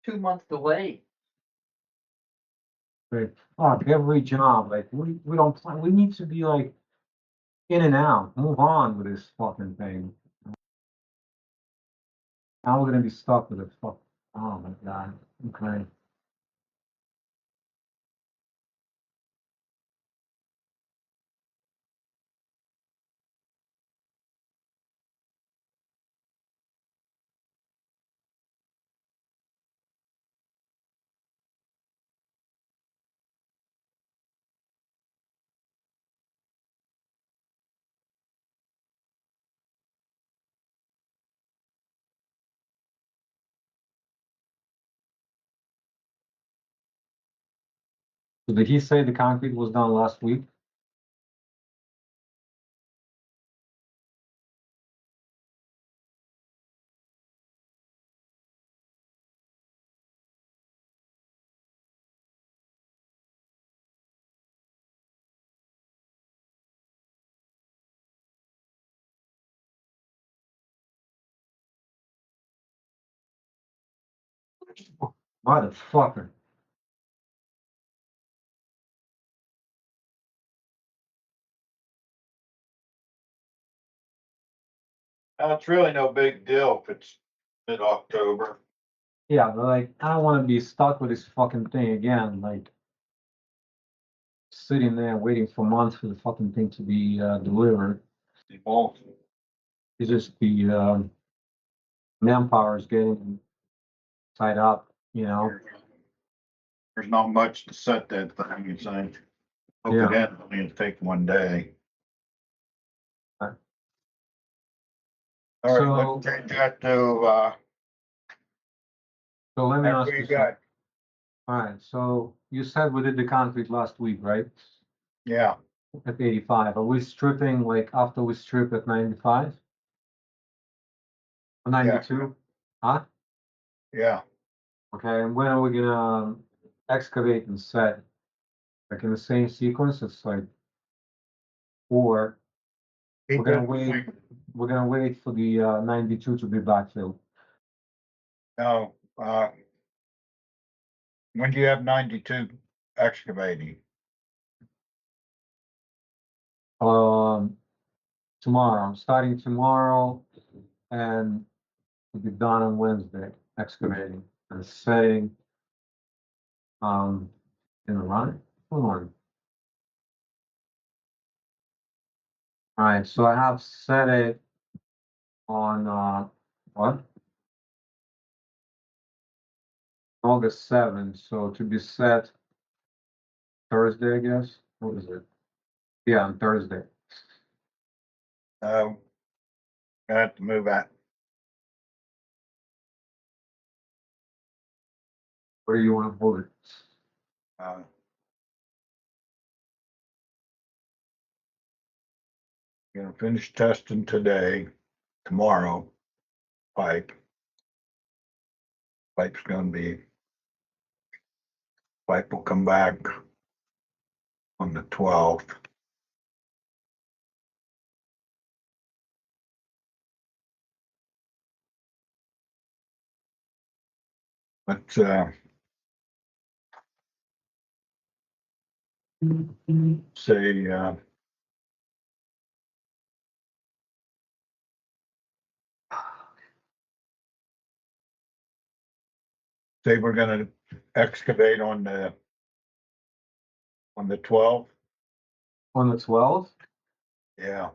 2 month delay. Like, fuck, every job, like, we don't plan, we need to be like in and out, move on with this fucking thing. Now we're gonna be stuck with it. Fuck. Oh my god. Okay. So did he say the concrete was done last week? Motherfucker. It's really no big deal if it's mid-October. Yeah, but like, I don't wanna be stuck with this fucking thing again, like. Sitting there waiting for months for the fucking thing to be, delivered. It won't. It's just the, manpower is getting tied up, you know? There's not much to set that thing, you think. Hook Yeah. it in, only it'll take one day. Right. All right, So- let's change that to, So let me that's ask what you you something. got. Alright, so you said we did the concrete last week, right? Yeah, At 85. Are we stripping like after we strip at 95? Or 92? Huh? yeah. Okay, and when are we gonna excavate and set? Like in the same sequence? It's like, or Keep we're gonna it- wait, we're gonna wait for the 92 to be backfilled. No, when do you have 92 excavating? Um, tomorrow, starting tomorrow, and we'll be done on Wednesday, excavating and setting. In the run, hold on. Alright, so I have set it on, what? August 7th, so to be set Thursday, I guess. What is it? Yeah, on Thursday. I have to move that. Where do you want to hold it? Uh, Gonna finish testing today, tomorrow, pipe. Pipe's gonna be, pipe will come back on the 12th. But, say, say we're gonna excavate on the 12th, On the 12th, yeah,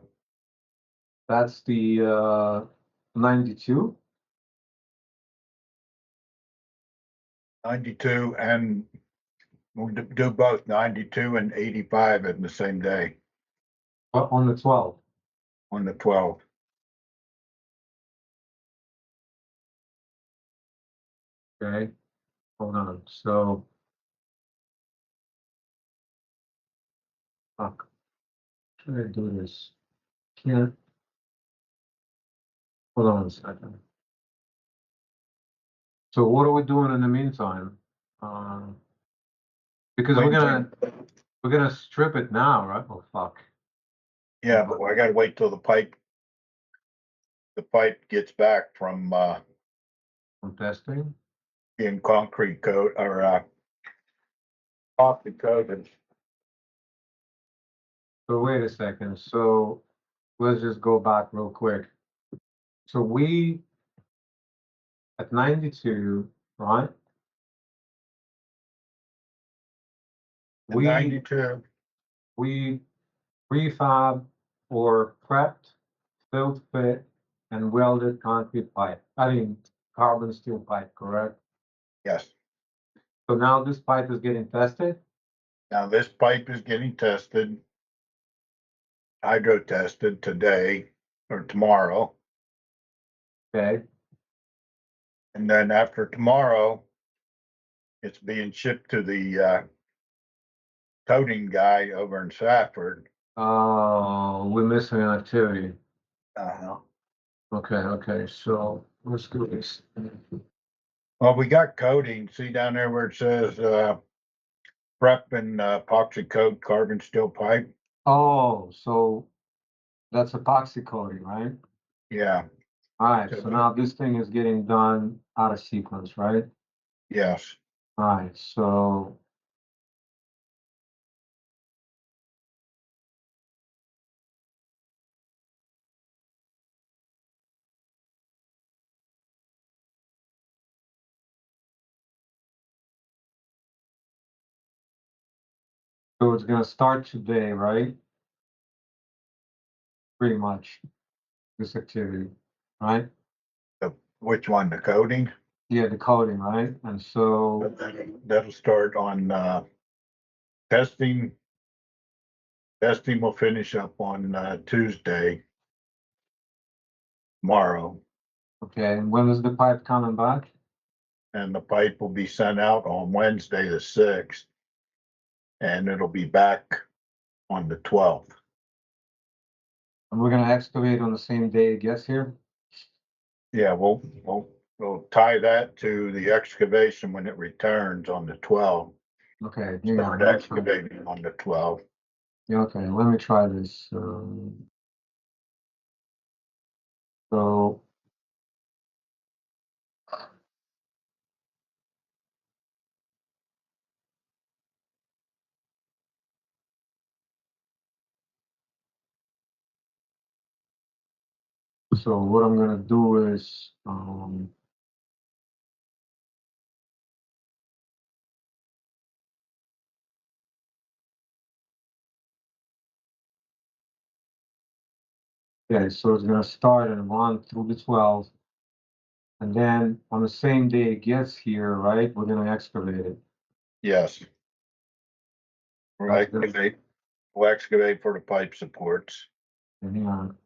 that's the 92. 92, and we'll do both 92 and 85 in the same day, On the 12th. on the 12th. Okay, hold on. So, fuck. How do I do this? Can't. Hold on a second. So what are we doing in the meantime? Because we're gonna strip it now, right? Oh, fuck. Yeah, but I gotta wait till the pipe gets back from, I'm testing. being concrete coat or, concrete coated. So wait a second. So let's just go back real quick. So we at 92, right? We 92, we prefab or prepped, filled fit, and welded concrete pipe. I mean carbon steel pipe, correct? yes. So now this pipe is getting tested. Now this pipe is getting tested, hydro tested today or tomorrow. Okay. And then after tomorrow, it's being shipped to the, coating guy over in Safford. We're missing an activity. Uh-huh. Okay. So let's do this. Well, we got coating, see down there where it says, prep and, epoxy coat carbon steel pipe? Oh, so that's epoxy coating, right? Yeah, Alright, so now this thing is getting done out of sequence, right? Yes, Alright, so. So it's gonna start today, right? Pretty much, this activity, right? which one, the coding? Yeah, the coding, right? And so, That'll start on, testing. Testing will finish up on, Tuesday. Tomorrow, okay, and when is the pipe coming back? and the pipe will be sent out on Wednesday, the 6th. And it'll be back on the 12th. And we're gonna excavate on the same day it gets here? Yeah, we'll tie that to the excavation when it returns on the 12th. Okay, hang on, Start let me try. excavating on the 12th. Yeah, okay, let me try this, so. So what I'm gonna do is, okay, so it's gonna start and run through the 12th. And then on the same day it gets here, right, we're gonna excavate it. Yes. We'll That's good. excavate, we'll excavate for the pipe supports. Hang on.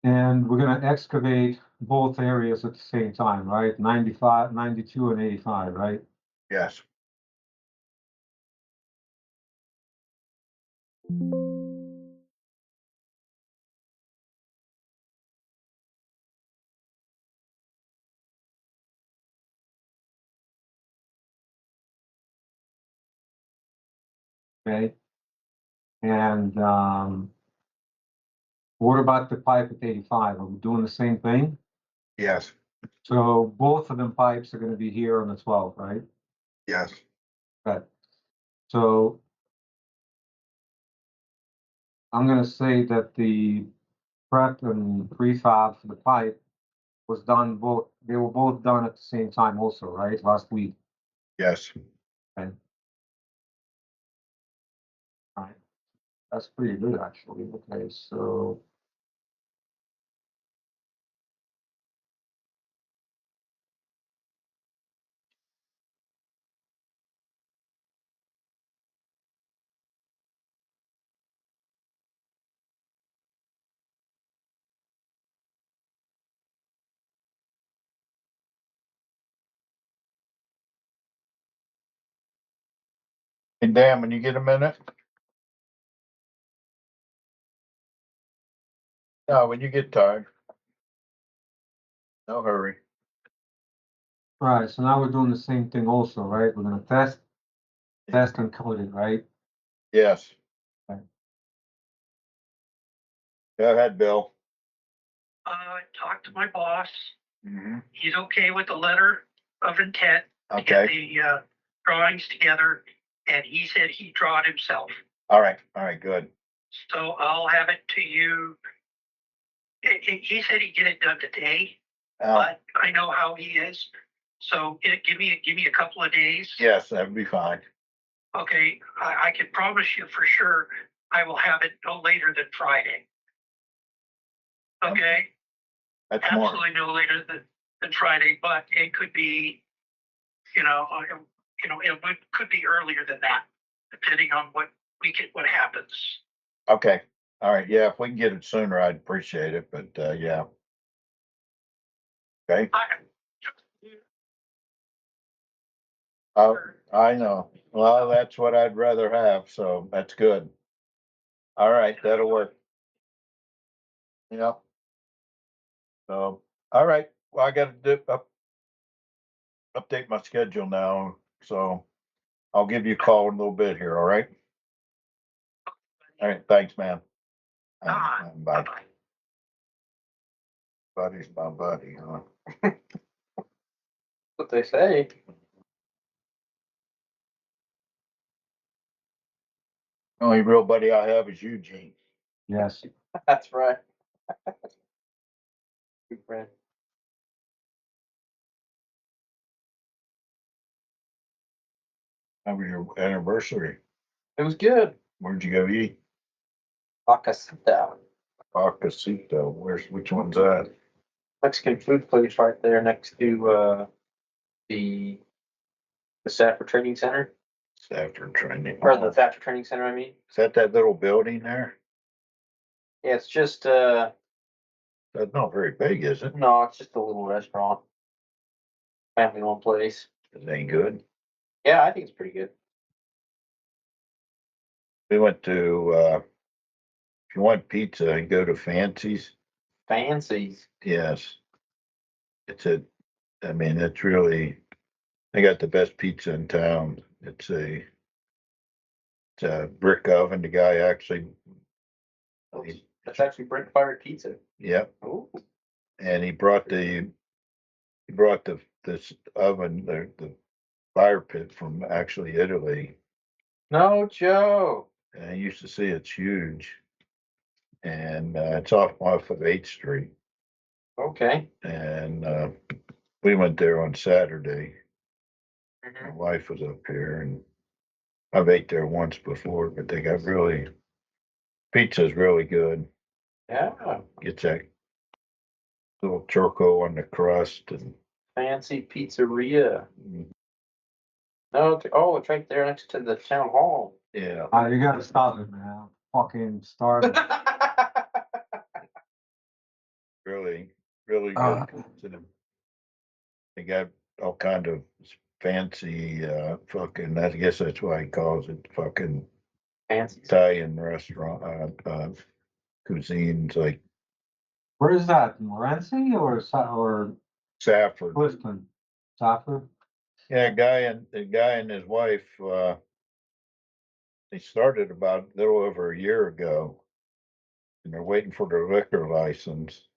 And we're gonna excavate both areas at the same time, right? 95, 92, and 85, right? Yes, Okay. And what about the pipe at 85? Are we doing the same thing? yes, So both of them pipes are gonna be here on the 12th, right? yes, Okay. So I'm gonna say that the prep and prefab for the pipe was done both, they were both done at the same time also, right? Last week. yes. Okay. All right. That's pretty good, actually. Okay, so. And Dan, when you get a minute? No, when you get tired. No hurry. All right, so now we're doing the same thing also, right? We're gonna test and code it, right? Yes. Okay. Go ahead, Bill. Talked to my boss. Mhm. He's okay with the letter of intent to get Okay, the drawings together, and he said he draw it himself. all right, good. So I'll have it to you. He said he'd get it done today, but I know how he is. So give me a couple of days. Yes, that'd be fine. Okay, I can promise you for sure I will have it no later than Friday. Okay, That's more, absolutely no later than Friday, but it could be, you know, could be earlier than that, depending on what happens. okay. All right, yeah, if we can get it sooner, I'd appreciate it, but, yeah. Okay, I know. Well, that's what I'd rather have, so that's good. All right, that'll work. Yeah. So, all right, well, I gotta update my schedule now, so I'll give you a call in a little bit here, all right? All right, thanks, man. Bye. Bye-bye. Buddy's my buddy, huh? What they say. Only real buddy I have is Eugene. Yes. That's right. Good friend. How was your anniversary? It was good. Where'd you go eat? Bacasita. Acasito, which one's that? Mexican food place right there next to the Stafford Training Center. Stafford Training. Or the Thatcher Training Center, I mean. Is that little building there? Yeah, it's just That's not very big, is it? no, it's just a little restaurant. Family owned place. It ain't good. Yeah, I think it's pretty good. We went to, if you want pizza, you go to Fancy's. Fancies. Yes. I mean, it's really, they got the best pizza in town. It's a brick oven. The guy actually, That's actually brick fired pizza. yep. Ooh. And he brought this oven, the fire pit from actually Italy. No joke. And I used to see it's huge. And it's off of 8th Street. Okay. And we went there on Saturday. My Mhm. wife was up here and I've ate there once before, but they got pizza's really good. Yeah. Gets that little choco on the crust and Fancy pizzeria. No, it's right there next to the town hall. yeah. You gotta stop it, man. Fucking starving. Really, really Uh. good pizza. They got all kind of fancy, fucking, I guess that's why he calls it fucking Fancy. Italian restaurant, cuisines like Where is that? Morenci or Safford. Clifton? Safford? Yeah, the guy and his wife, they started about a little over a year ago. And they're waiting for their liquor license.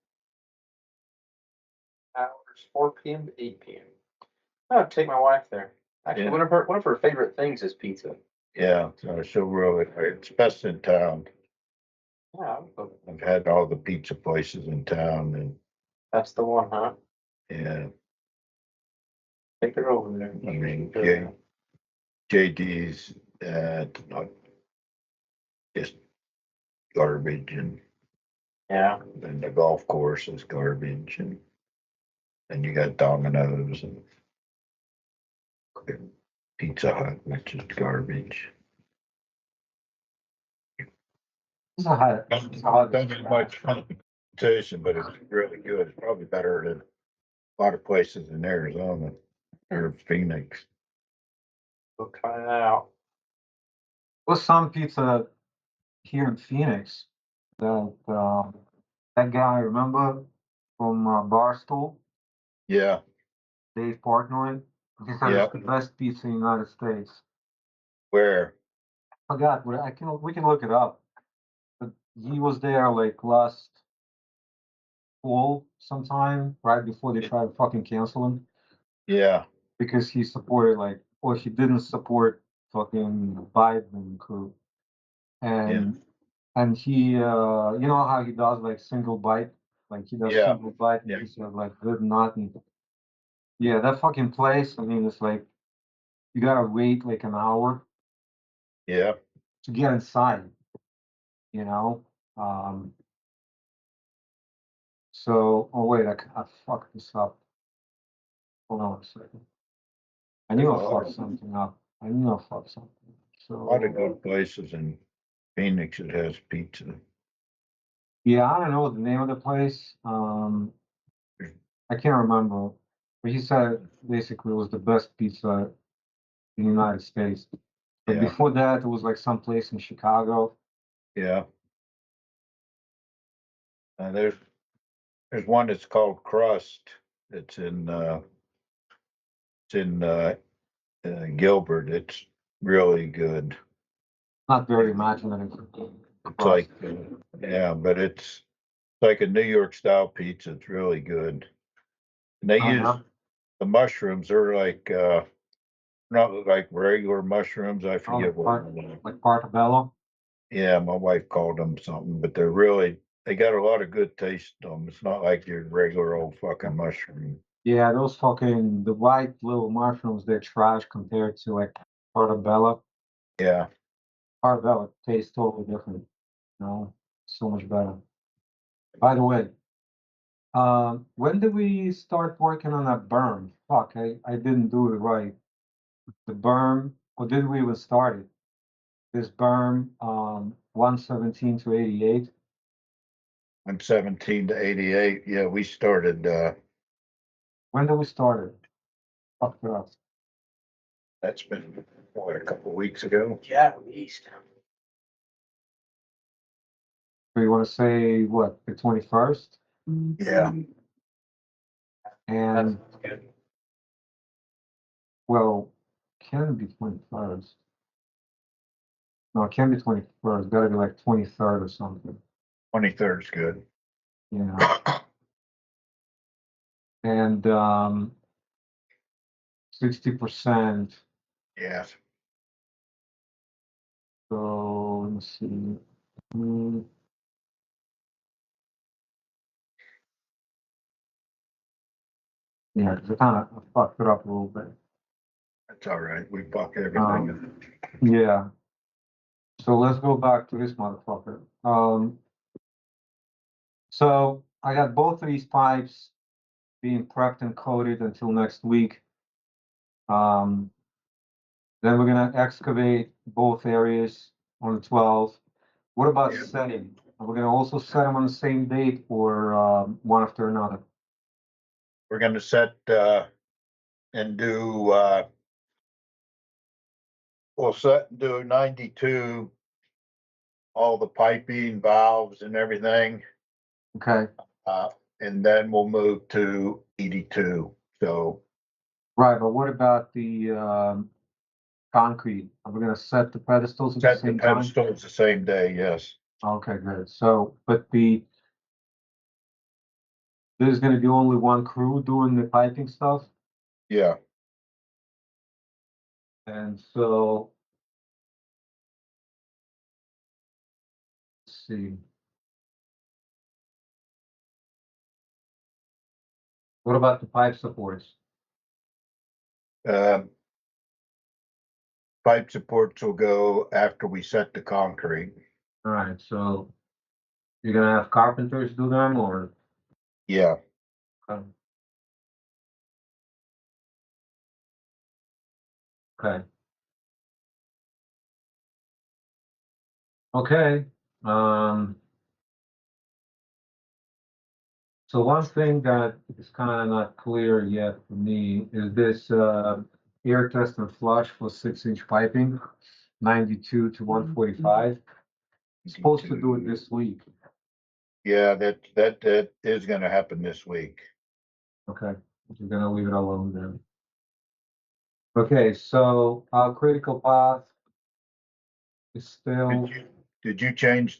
Hours 4 p.m. to 8 p.m. I'll take my wife there. Actually, Yeah. one of her favorite things is pizza. Yeah, so she'll really, it's best in town. Yeah, I would go. I've had all the pizza places in town and That's the one, huh? yeah, Take her over there. I mean, JD's, not just garbage Yeah. and the golf course is garbage and you got Domino's and Pizza Hut, which is garbage. It's a hot. Don't get much competition, but it's really good. It's probably better than a lot of places in Arizona or Phoenix. We'll try that out. What's some pizza here in Phoenix that guy, remember, from Barstool, Yeah, Dave Portnoy? He said Yeah. it's the best pizza in the United States. where? Forgot, we can look it up. But he was there like last fall sometime, right before they tried to fucking cancel him. Yeah, Because he supported or he didn't support fucking Biden crew. And he you know how he does like single bite? Like he does Yeah. single bite and Yeah. he says like good nothing. Yeah, that fucking place, I mean it's like you gotta wait like an hour yeah. to get inside, you know? Um oh wait, I fucked this up. Hold on a second. I knew I fucked something up. I knew I fucked something up. A lot of So good places in Phoenix that has pizza. yeah, I don't know the name of the place. I can't remember. But he said basically it was the best pizza in the United States. But Yeah, before that, it was like some place in Chicago. yeah. There's one that's called Crust. It's in Gilbert. It's really good. Not very imaginative. It's like, yeah, but it's like a New York style pizza. It's really good. And they use Uh-huh. the mushrooms are like, not like regular mushrooms. I forget what. Like portobello. Yeah, my wife called them something, but they got a lot of good taste to them. It's not like your regular old fucking mushroom. Yeah, those fucking the white little mushrooms, they're trash compared to like portobello. Yeah, Portobello tastes totally different. You know, so much better. By the way, when did we start working on that berm? Fuck, I didn't do it right. The berm, or did we even start it? This berm, 117 to 88. I'm 17 to 88. Yeah, we started, When did we start it? Fuck it up. that's been, what, a couple of weeks ago? Yeah, at least. So you want to say what, the 21st? Yeah, And That's good. well, can it be 21st? No, it can't be 21st. Gotta be like 23rd or something. 23rd is good. Yeah. And 60%. Yeah, So let me see. Hmm, yeah, because I kind of fucked it up a little bit. that's all right. We buck everything. Yeah. So let's go back to this motherfucker. So I got both of these pipes being prepped and coated until next week. Um, then we're gonna excavate both areas on the 12th. What about Yeah. setting? Are we gonna also set them on the same date or one after another? We're gonna set, and do, we'll set and do 92, all the piping, valves and everything. Okay, Uh, and then we'll move to 82. So right, but what about the concrete? Are we gonna set the pedestals at the set the same time? pedestals the same day, yes. Okay, good. So, but there's gonna be only one crew doing the piping stuff, Yeah, and so let's see. What about the pipe supports? um, pipe supports will go after we set the concrete. All right, so you're gonna have carpenters do them or? Yeah, Okay. Okay, um, so one thing that is kind of not clear yet for me is this, air test and flush for 6-inch piping, 92 to 145. Supposed to do it this week. yeah, that is gonna happen this week. Okay, we're gonna leave it alone then. Okay, so our critical path is still Did you change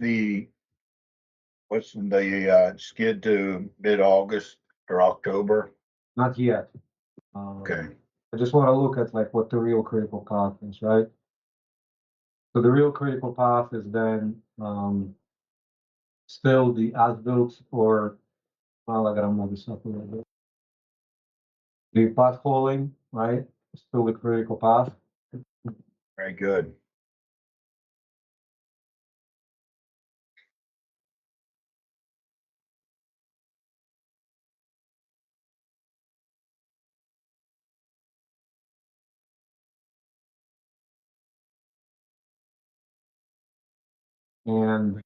what's in the, skid to mid-August or October? not yet. Okay, I just want to look at like what the real critical path is, right? So the real critical path is then still the as-built or, well, I gotta move this up a little bit. The potholing, right? Still the critical path. very good. And